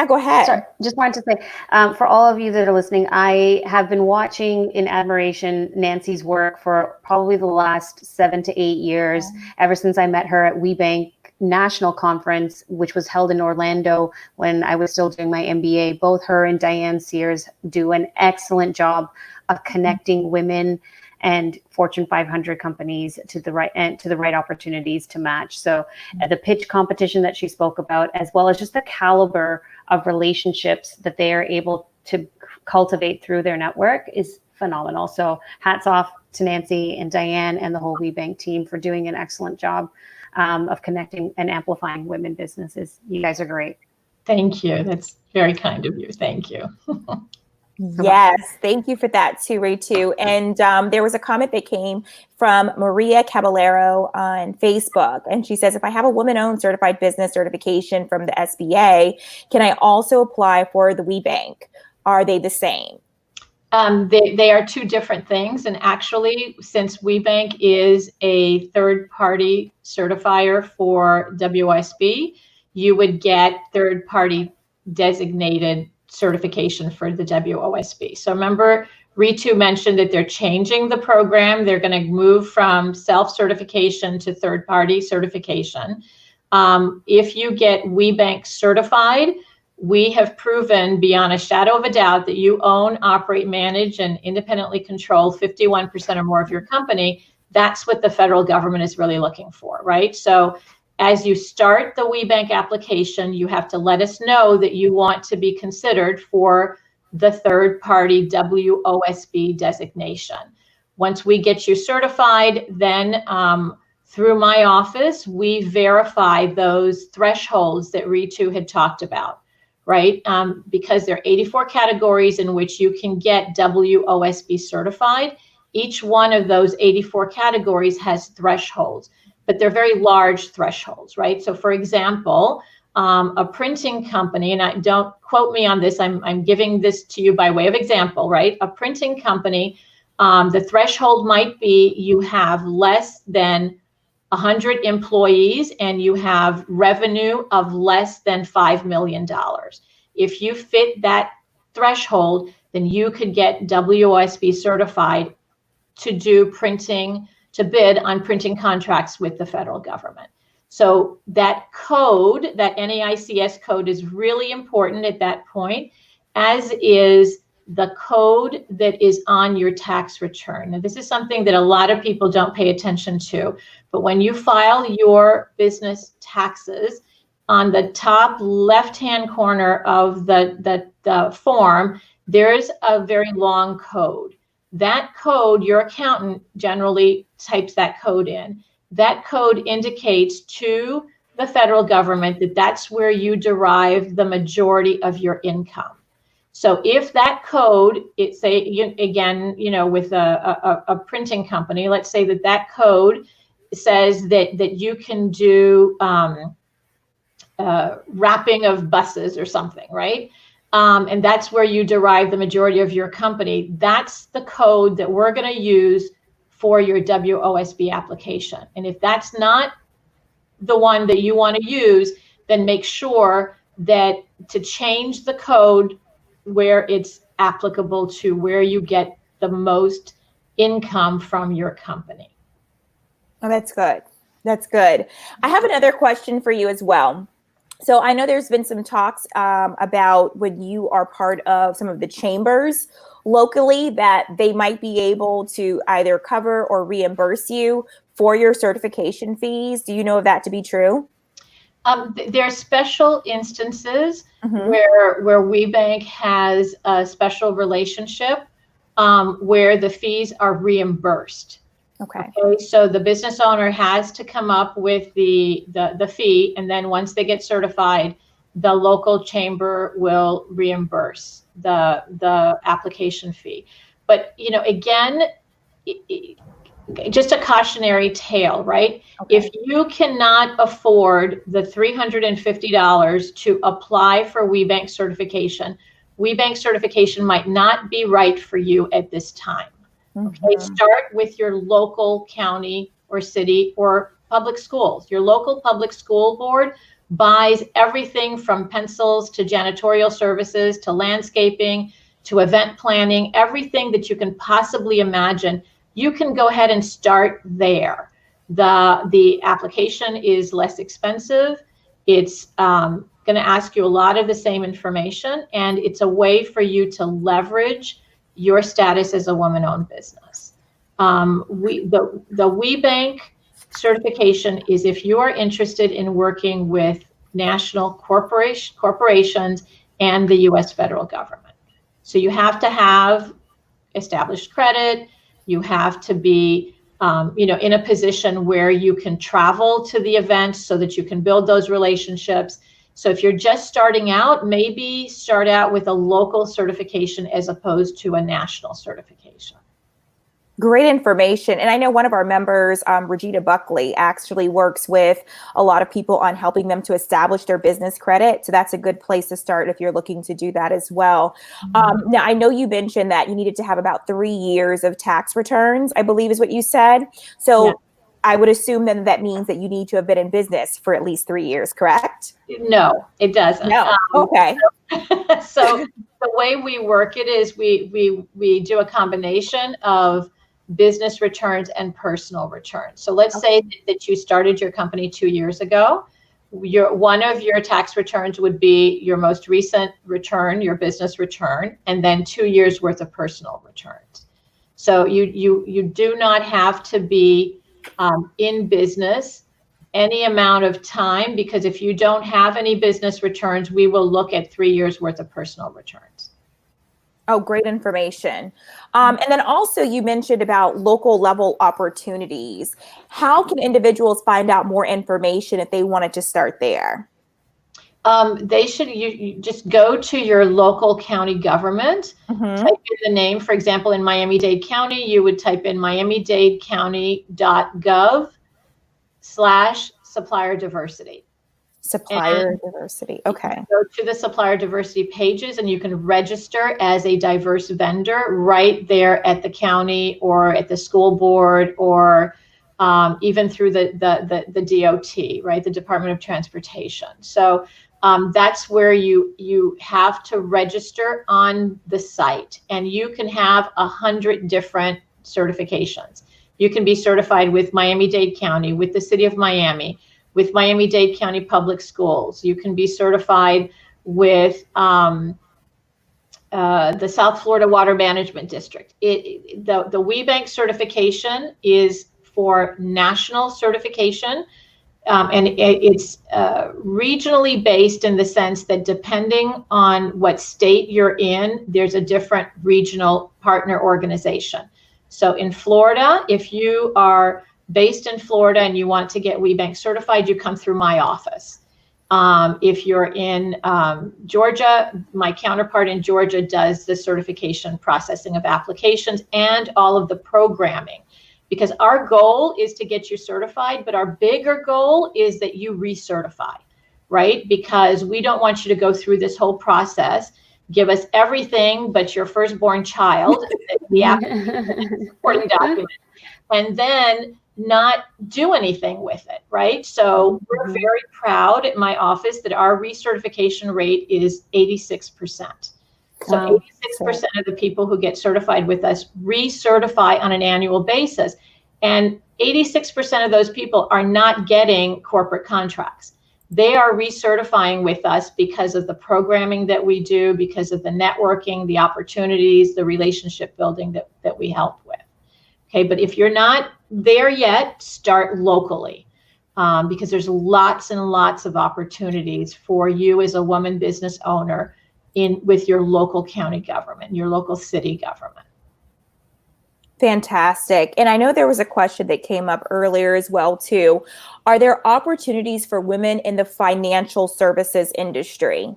go ahead. Sorry, just wanted to say, for all of you that are listening, I have been watching in admiration Nancy's work for probably the last 7 to 8 years, ever since I met her at WeBank National Conference, which was held in Orlando when I was still doing my MBA. Both her and Diane Sears do an excellent job of connecting women and Fortune 500 companies to the right opportunities to match. So the pitch competition that she spoke about, as well as just the caliber of relationships that they are able to cultivate through their network, is phenomenal. So hats off to Nancy and Diane and the whole WeBank team for doing an excellent job of connecting and amplifying women businesses. You guys are great. Thank you. That's very kind of you. Thank you. Yes, thank you for that too, Ritu. And there was a comment that came from Maria Caballero on Facebook, and she says, if I have a woman-owned certified business certification from the SBA, can I also apply for the WeBank? Are they the same? They are two different things. And actually, since WeBank is a third-party certifier for WOSB, you would get third-party designated certification for the WOSB. So remember, Ritu mentioned that they're changing the program. They're going to move from self-certification to third-party certification. If you get WeBank certified, we have proven beyond a shadow of a doubt that you own, operate, manage, and independently control 51% or more of your company. That's what the federal government is really looking for, right? So as you start the WeBank application, you have to let us know that you want to be considered for the third-party WOSB designation. Once we get you certified, then through my office, we verify those thresholds that Ritu had talked about, right? Because there are 84 categories in which you can get WOSB certified. Each one of those 84 categories has thresholds, but they're very large thresholds, right? So for example, a printing company, and don't quote me on this, I'm giving this to you by way of example, right? A printing company, the threshold might be you have less than 100 employees and you have revenue of less than $5 million. If you fit that threshold, then you could get WOSB certified to do printing, to bid on printing contracts with the federal government. So that code, that NAICS code, is really important at that point, as is the code that is on your tax return. Now, this is something that a lot of people don't pay attention to, but when you file your business taxes, on the top left-hand corner of the form, there's a very long code. that code, your accountant generally types that code in. That code indicates to the federal government that that's where you derive the majority of your income. So if that code, it's again, with a printing company, let's say that code says that you can do wrapping of buses or something, right? And that's where you derive the majority of your company. That's the code that we're going to use for your WOSB application. And if that's not the one that you want to use, then make sure that to change the code where it's applicable to where you get the most income from your company. Oh, that's good. That's good. I have another question for you as well. So I know there's been some talks about when you are part of some of the chambers locally that they might be able to either cover or reimburse you for your certification fees. Do you know that to be true? There are special instances where WeBank has a special relationship where the fees are reimbursed. Okay, so the business owner has to come up with the fee, and then once they get certified, the local chamber will reimburse the application fee. But again, just a cautionary tale, right? Okay. If you cannot afford the $350 to apply for WeBank certification might not be right for you at this time. Okay, start with your local county or city or public schools. Your local public school board buys everything from pencils to janitorial services to landscaping to event planning, everything that you can possibly imagine. You can go ahead and start there. The application is less expensive. It's going to ask you a lot of the same information, and it's a way for you to leverage your status as a woman-owned business. The WeBank certification is if you are interested in working with national corporations and the U.S. federal government. So you have to have established credit. You have to be, in a position where you can travel to the events so that you can build those relationships. So if you're just starting out, maybe start out with a local certification as opposed to a national certification. Great information. And I know one of our members, Regina Buckley, actually works with a lot of people on helping them to establish their business credit. So that's a good place to start if you're looking to do that as well. Now, I know you mentioned that you needed to have about 3 years of tax returns, I believe is what you said. So yeah. I would assume then that means that you need to have been in business for at least 3 years, correct? No, it doesn't. No. Okay. So the way we work it is we do a combination of business returns and personal returns. So let's say that you started your company 2 years ago. One of your tax returns would be your most recent return, your business return, and then 2 years worth of personal returns. So you do not have to be in business any amount of time, because if you don't have any business returns, we will look at 3 years worth of personal returns. Oh, great information. And then also you mentioned about local level opportunities. How can individuals find out more information if they wanted to start there? They should you just go to your local county government, type in the name. For example, in Miami-Dade County, you would type in miamidadecounty.gov/supplier diversity. Supplier diversity. Okay. Go to the supplier diversity pages and you can register as a diverse vendor right there at the county or at the school board or even through the DOT, right? The Department of Transportation. So that's where you have to register on the site, and you can have 100 different certifications. You can be certified with Miami-Dade County, with the City of Miami, with Miami-Dade County Public Schools. You can be certified with the South Florida Water Management District. The WeBank certification is for national certification. and it's regionally based in the sense that depending on what state you're in, there's a different regional partner organization. So in Florida, if you are based in Florida and you want to get WeBank certified, you come through my office. If you're in Georgia, my counterpart in Georgia does the certification processing of applications and all of the programming. Because our goal is to get you certified, but our bigger goal is that you recertify, right? Because we don't want you to go through this whole process, give us everything but your firstborn child, the important document, and then not do anything with it, right? So we're very proud at my office that our recertification rate is 86%. So 86% of the people who get certified with us recertify on an annual basis. And 86% of those people are not getting corporate contracts. They are recertifying with us because of the programming that we do, because of the networking, the opportunities, the relationship building that we help with. Okay, but if you're not there yet, start locally, because there's lots and lots of opportunities for you as a woman business owner with your local county government, your local city government. Fantastic. And I know there was a question that came up earlier as well, too. Are there opportunities for women in the financial services industry?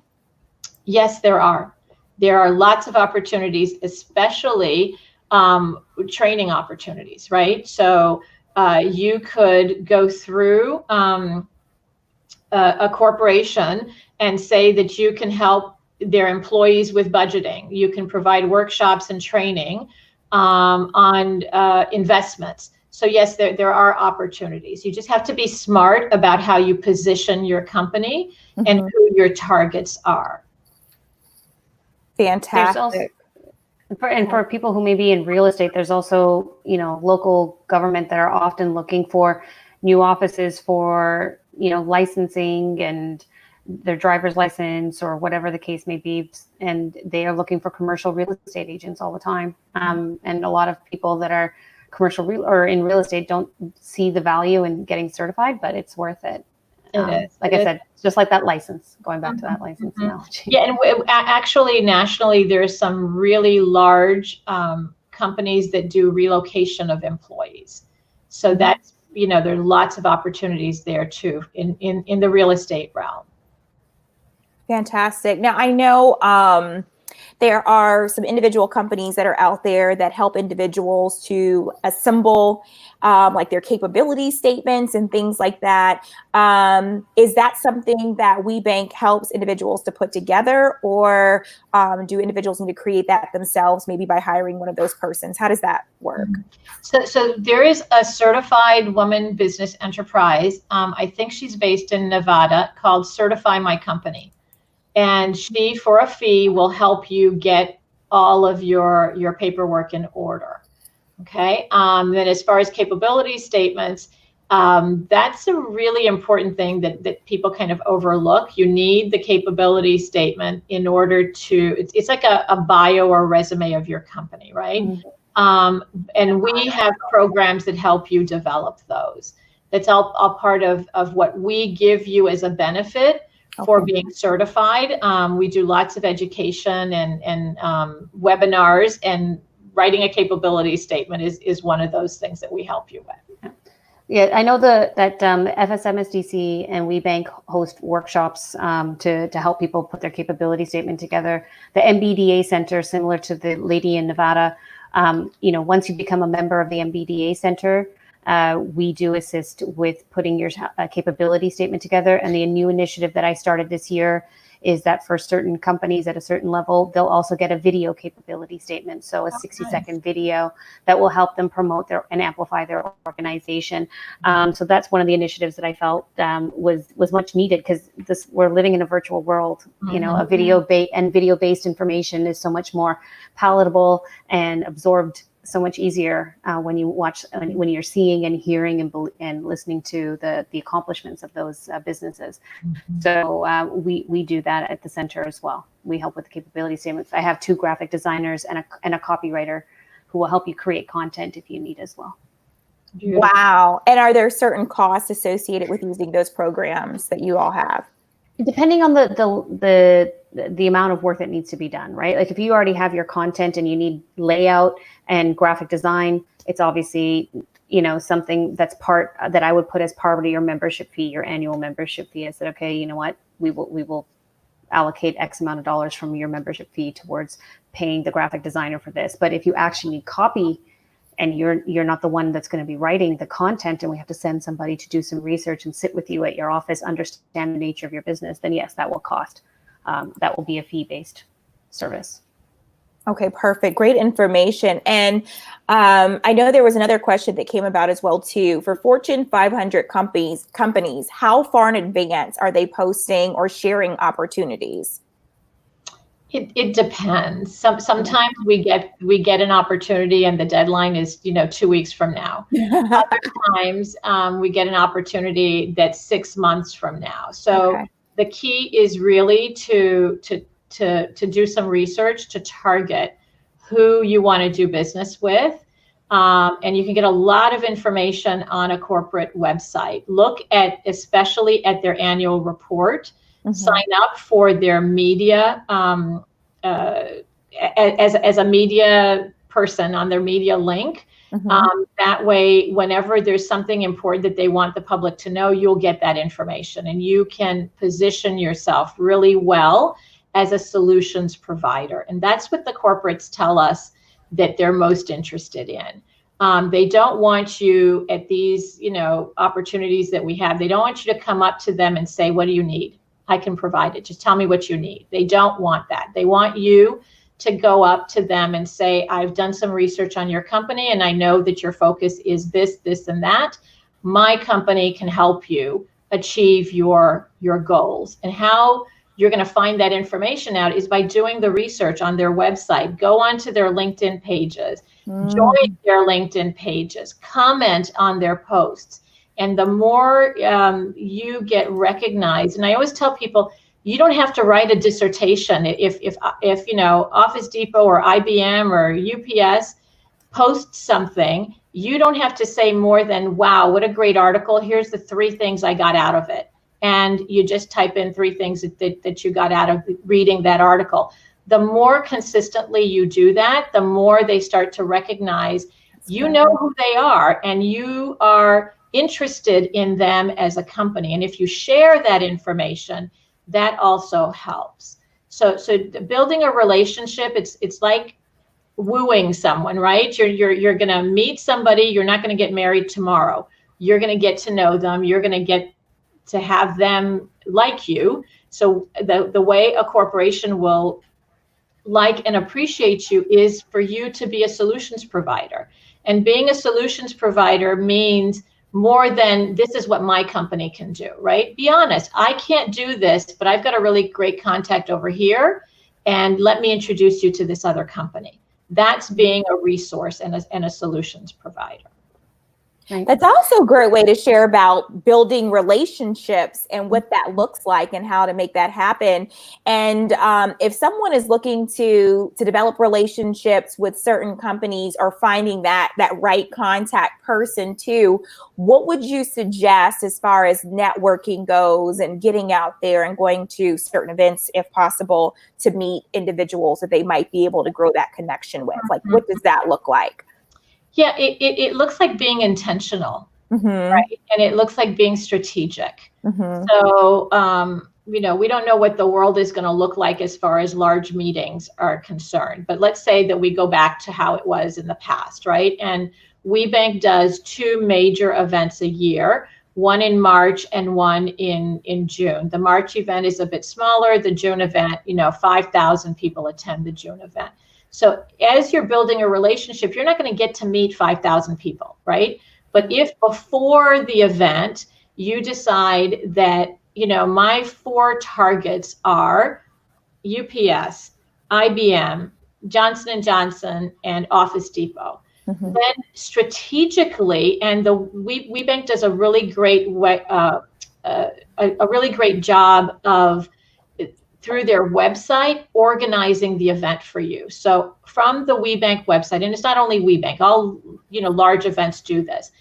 Yes, there are. There are lots of opportunities, especially training opportunities, right? So you could go through a corporation and say that you can help their employees with budgeting. You can provide workshops and training on investments. So yes, there are opportunities. You just have to be smart about how you position your company and who your targets are. Fantastic. For people who may be in real estate, there's also, local government that are often looking for new offices for, licensing and their driver's license or whatever the case may be. And they are looking for commercial real estate agents all the time. And a lot of people that are in real estate don't see the value in getting certified, but it's worth it. Like I said, just like that license, going back to that license analogy. Yeah, and actually nationally, there's some really large companies that do relocation of employees. So that's, there are lots of opportunities there too in the real estate realm. Fantastic. Now, I know there are some individual companies that are out there that help individuals to assemble like their capability statements and things like that. Is that something that WeBank helps individuals to put together, or do individuals need to create that themselves, maybe by hiring one of those persons? How does that work? So there is a certified woman business enterprise. I think she's based in Nevada, called Certify My Company. And she, for a fee, will help you get all of your paperwork in order. Okay. Then as far as capability statements, that's a really important thing that people kind of overlook. You need the capability statement in order to, it's like a bio or resume of your company, right? And we have programs that help you develop those. That's all part of what we give you as a benefit for being certified. We do lots of education and webinars, and writing a capability statement is one of those things that we help you with. Yeah, I know that FSMSDC and WeBank host workshops to help people put their capability statement together. The MBDA Center, similar to the lady in Nevada, once you become a member of the MBDA Center, we do assist with putting your capability statement together. And the new initiative that I started this year is that for certain companies at a certain level, they'll also get a video capability statement. So a 60-second video that will help them promote and amplify their organization. So that's one of the initiatives that I felt was much needed, because we're living in a virtual world. A video-based information is so much more palatable and absorbed so much easier when you watch, when you're seeing and hearing and listening to the accomplishments of those businesses. So we do that at the center as well. We help with the capability statements. I have 2 graphic designers and a copywriter who will help you create content if you need as well. Beautiful. Wow. And are there certain costs associated with using those programs that you all have? Depending on the amount of work that needs to be done, right? Like if you already have your content and you need layout and graphic design, it's obviously, something that's that I would put as part of your membership fee, your annual membership fee. I said, okay, you know what, we will allocate X amount of dollars from your membership fee towards paying the graphic designer for this. But if you actually need copy and you're not the one that's going to be writing the content, and we have to send somebody to do some research and sit with you at your office, understand the nature of your business, then yes, that will cost. That will be a fee-based service. Okay, perfect. Great information. And I know there was another question that came about as well too. For Fortune 500 companies, how far in advance are they posting or sharing opportunities? It depends. Sometimes we get an opportunity and the deadline is 2 weeks from now. Other times we get an opportunity that's 6 months from now. So Okay. the key is really to do some research to target who you want to do business with. And you can get a lot of information on a corporate website. Look especially at their annual report. Mm-hmm. Sign up for their media as a media person on their media link. Mm-hmm. That way, whenever there's something important that they want the public to know, you'll get that information and you can position yourself really well as a solutions provider. And that's what the corporates tell us that they're most interested in. They don't want you at these, opportunities that we have. They don't want you to come up to them and say, what do you need? I can provide it. Just tell me what you need. They don't want that. They want you to go up to them and say, I've done some research on your company and I know that your focus is this, this, and that. My company can help you achieve your goals. And how you're going to find that information out is by doing the research on their website. Go onto their LinkedIn pages, join their LinkedIn pages, comment on their posts. And the more you get recognized, and I always tell people, you don't have to write a dissertation. If Office Depot or IBM or UPS posts something, you don't have to say more than, wow, what a great article. Here's the 3 things I got out of it. And you just type in 3 things that you got out of reading that article. The more consistently you do that, the more they start to recognize you know who they are and you are interested in them as a company. And if you share that information, that also helps. So building a relationship, it's like wooing someone, right? You're going to meet somebody. You're not going to get married tomorrow. You're going to get to know them. You're going to get to have them like you. So the way a corporation will like and appreciate you is for you to be a solutions provider. And being a solutions provider means more than this is what my company can do, right? Be honest. I can't do this, but I've got a really great contact over here. And let me introduce you to this other company. That's being a resource and a solutions provider. Right. That's also a great way to share about building relationships and what that looks like and how to make that happen. And if someone is looking to develop relationships with certain companies or finding that right contact person too, what would you suggest as far as networking goes and getting out there and going to certain events, if possible, to meet individuals that they might be able to grow that connection with? Like, what does that look like? Yeah, it looks like being intentional, right? And it looks like being strategic. So, we don't know what the world is going to look like as far as large meetings are concerned. But let's say that we go back to how it was in the past, right? And WeBank does 2 major events a year, one in March and one in June. The March event is a bit smaller. The June event, 5,000 people attend the June event. So as you're building a relationship, you're not going to get to meet 5,000 people, right? But if before the event, you decide that, my 4 targets are UPS, IBM, Johnson & Johnson, and Office Depot, then strategically, and the WeBank does a really great way, a really great job of, through their website, organizing the event for you. So from the WeBank website, and it's not only WeBank, all large events do this.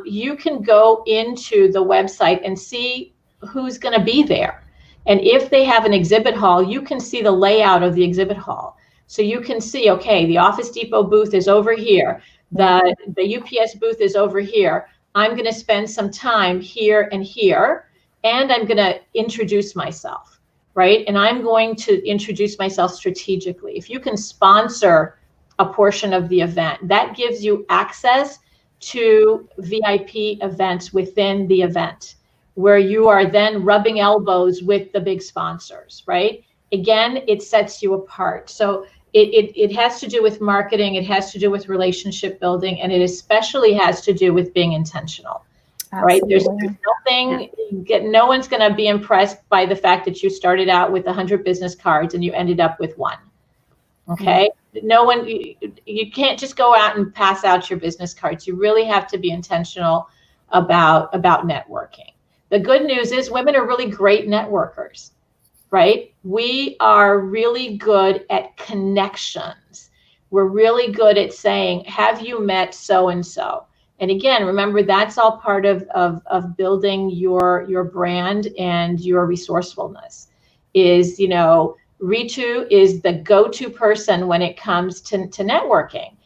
you can go into the website and see who's going to be there. And if they have an exhibit hall, you can see the layout of the exhibit hall. So you can see, okay, the Office Depot booth is over here. The UPS booth is over here. I'm going to spend some time here and here, and I'm going to introduce myself, right? And I'm going to introduce myself strategically. If you can sponsor a portion of the event, that gives you access to VIP events within the event, where you are then rubbing elbows with the big sponsors, right? Again, it sets you apart. So it has to do with marketing, it has to do with relationship building, and it especially has to do with being intentional. Right? There's nothing, no one's going to be impressed by the fact that you started out with 100 business cards and you ended up with one. Okay? No one, you can't just go out and pass out your business cards. You really have to be intentional about networking. The good news is women are really great networkers, right? We are really good at connections. We're really good at saying, have you met so-and-so? And again, remember, that's all part of building your brand and your resourcefulness. Is, you know, Ritu is the go-to person when it comes to networking.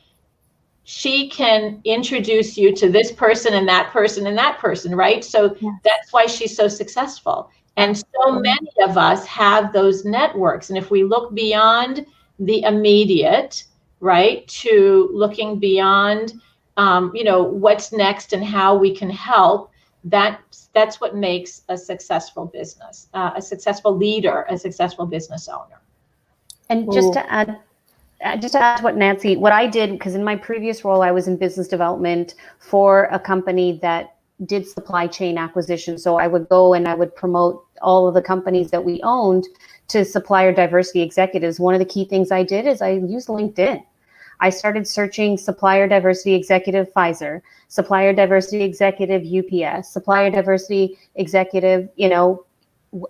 She can introduce you to this person and that person and that person, right? So that's why she's so successful. And so many of us have those networks. And if we look beyond the immediate, right, to looking beyond you know, what's next and how we can help, that's what makes a successful business, a successful leader, a successful business owner. And just to add to what Nancy, what I did, because in my previous role, I was in business development for a company that did supply chain acquisition. So I would go and I would promote all of the companies that we owned to supplier diversity executives. One of the key things I did is I used LinkedIn. I started searching supplier diversity executive Pfizer, supplier diversity executive UPS, supplier diversity executive, you know,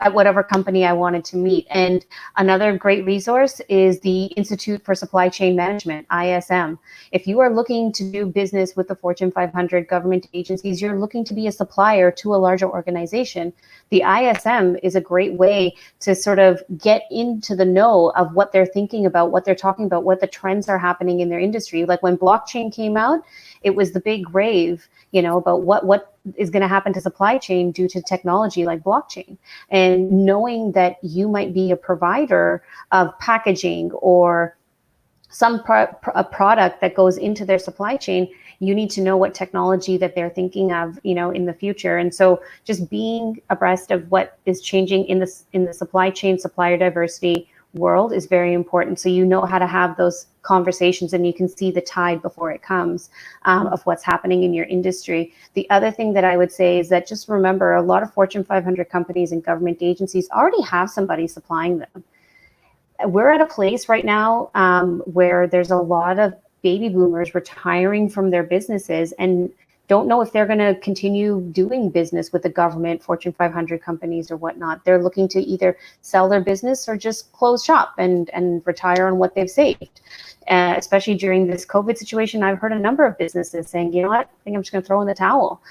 at whatever company I wanted to meet. And another great resource is the Institute for Supply Chain Management, ISM. If you are looking to do business with the Fortune 500 government agencies, you're looking to be a supplier to a larger organization, the ISM is a great way to sort of get into the know of what they're thinking about, what they're talking about, what the trends are happening in their industry. Like when blockchain came out, it was the big rave, you know, about what is going to happen to supply chain due to technology like blockchain. And knowing that you might be a provider of packaging or some a product that goes into their supply chain, you need to know what technology that they're thinking of, you know, in the future. And so just being abreast of what is changing in the supply chain, supplier diversity world is very important. So you know how to have those conversations and you can see the tide before it comes of what's happening in your industry. The other thing that I would say is that just remember, a lot of Fortune 500 companies and government agencies already have somebody supplying them. We're at a place right now where there's a lot of baby boomers retiring from their businesses and don't know if they're going to continue doing business with the government, Fortune 500 companies or whatnot. They're looking to either sell their business or just close shop and retire on what they've saved. Especially during this COVID situation, I've heard a number of businesses saying, you know what, I think I'm just going to throw in the towel.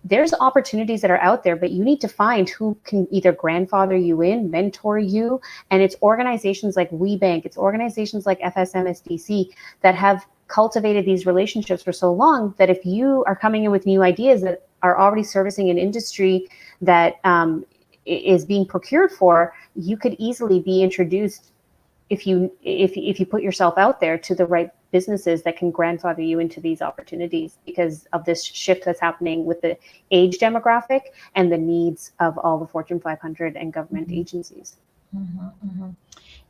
There's opportunities that are out there, but you need to find who can either grandfather you in, mentor you. And it's organizations like WeBank, it's organizations like FSMSDC that have cultivated these relationships for so long that if you are coming in with new ideas that are already servicing an industry that is being procured for, you could easily be introduced if you put yourself out there to the right businesses that can grandfather you into these opportunities because of this shift that's happening with the age demographic and the needs of all the Fortune 500 and government agencies. Mm-hmm, mm-hmm.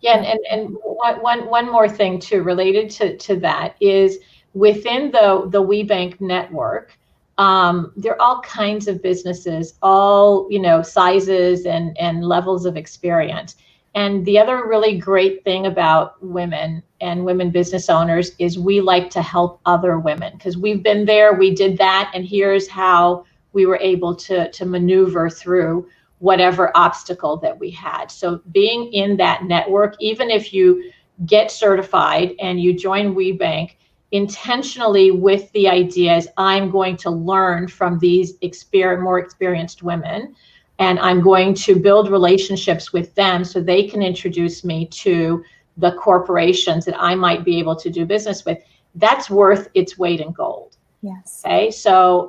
Yeah, and one more thing too related to that is within the WeBank network, there are all kinds of businesses, all sizes and levels of experience. And the other really great thing about women and women business owners is we like to help other women because we've been there, we did that, and here's how we were able to maneuver through whatever obstacle that we had. So being in that network, even if you get certified and you join WeBank, intentionally with the idea is I'm going to learn from these more experienced women, and I'm going to build relationships with them so they can introduce me to the corporations that I might be able to do business with. That's worth its weight in gold. Yes. Okay, so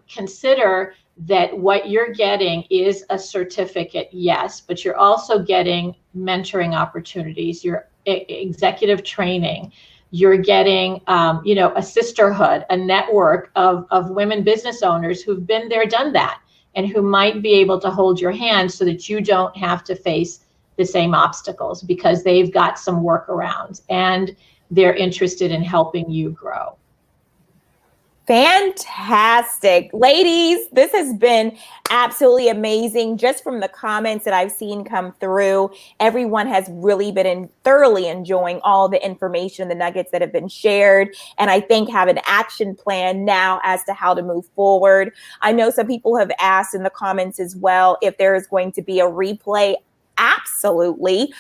consider that what you're getting is a certificate, yes, but you're also getting mentoring opportunities, your executive training, you're getting, a sisterhood, a network of women business owners who've been there, done that, and who might be able to hold your hand so that you don't have to face the same obstacles because they've got some workarounds and they're interested in helping you grow. Fantastic. Ladies, this has been absolutely amazing. Just from the comments that I've seen come through, everyone has really been thoroughly enjoying all the information, the nuggets that have been shared. And I think have an action plan now as to how to move forward. I know some people have asked in the comments as well if there is going to be a replay. Absolutely.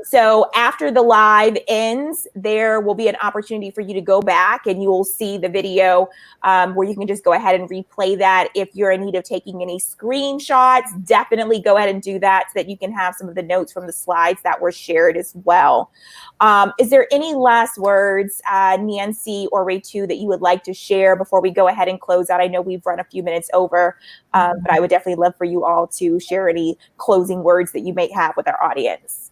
So after the live ends, there will be an opportunity for you to go back and you will see the video where you can just go ahead and replay that. If you're in need of taking any screenshots, definitely go ahead and do that so that you can have some of the notes from the slides that were shared as well. Is there any last words, Nancy or Ritu, that you would like to share before we go ahead and close out? I know we've run a few minutes over, but I would definitely love for you all to share any closing words that you may have with our audience.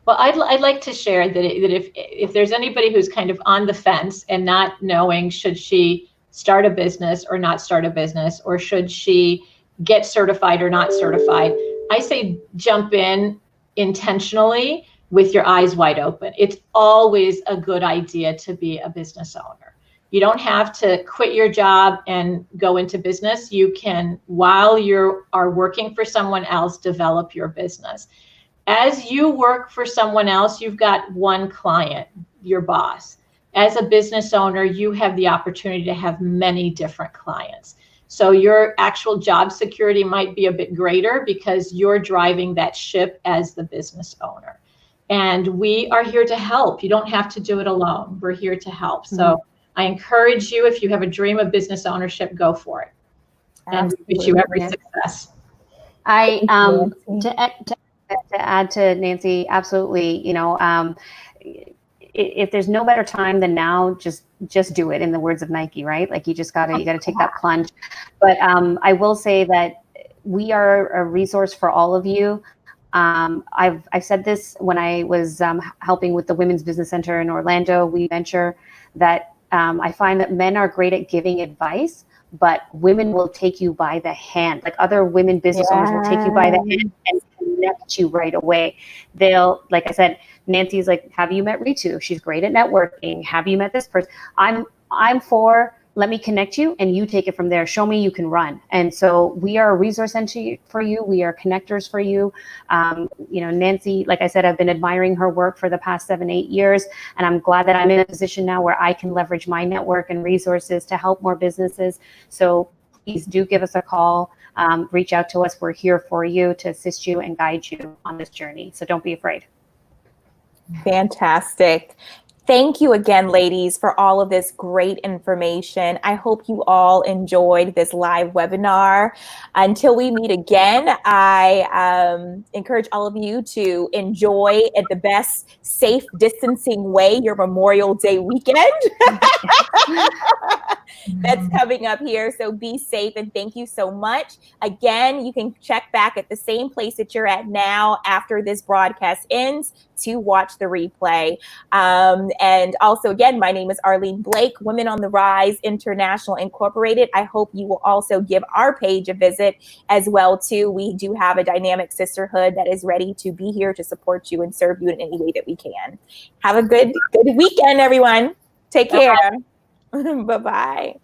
Well, I'd like to share that if there's anybody who's kind of on the fence and not knowing should she start a business or not start a business, or should she get certified or not certified, I say jump in intentionally with your eyes wide open. It's always a good idea to be a business owner. You don't have to quit your job and go into business. You can, while you are working for someone else, develop your business. As you work for someone else, you've got one client, your boss. As a business owner, you have the opportunity to have many different clients. So your actual job security might be a bit greater because you're driving that ship as the business owner. And we are here to help. You don't have to do it alone. We're here to help. So I encourage you, if you have a dream of business ownership, go for it. And wish you every success. To add to Nancy, absolutely. If there's no better time than now, just do it. In the words of Nike, right? Like you gotta take that plunge. But I will say that we are a resource for all of you. I said this when I was helping with the Women's Business Center in Orlando. We venture that I find that men are great at giving advice, but women will take you by the hand. Like other women business owners will take you by the hand and connect you right away. They'll, like I said, Nancy's like, have you met Ritu? She's great at networking. Have you met this person? I'm for, let me connect you and you take it from there. Show me you can run. And so we are a resource center for you. We are connectors for you. Nancy, like I said, I've been admiring her work for the past 7-8 years. And I'm glad that I'm in a position now where I can leverage my network and resources to help more businesses. So please do give us a call. Reach out to us. We're here for you to assist you and guide you on this journey. So don't be afraid. Fantastic. Thank you again, ladies, for all of this great information. I hope you all enjoyed this live webinar. Until we meet again, I encourage all of you to enjoy at the best safe distancing way your Memorial Day weekend. That's coming up here. So be safe and thank you so much. Again, you can check back at the same place that you're at now after this broadcast ends to watch the replay. And also, again, my name is Arlene Blake, Women on the Rise International Incorporated. I hope you will also give our page a visit as well, too. We do have a dynamic sisterhood that is ready to be here to support you and serve you in any way that we can. Have a good weekend, everyone. Take care. Bye-bye.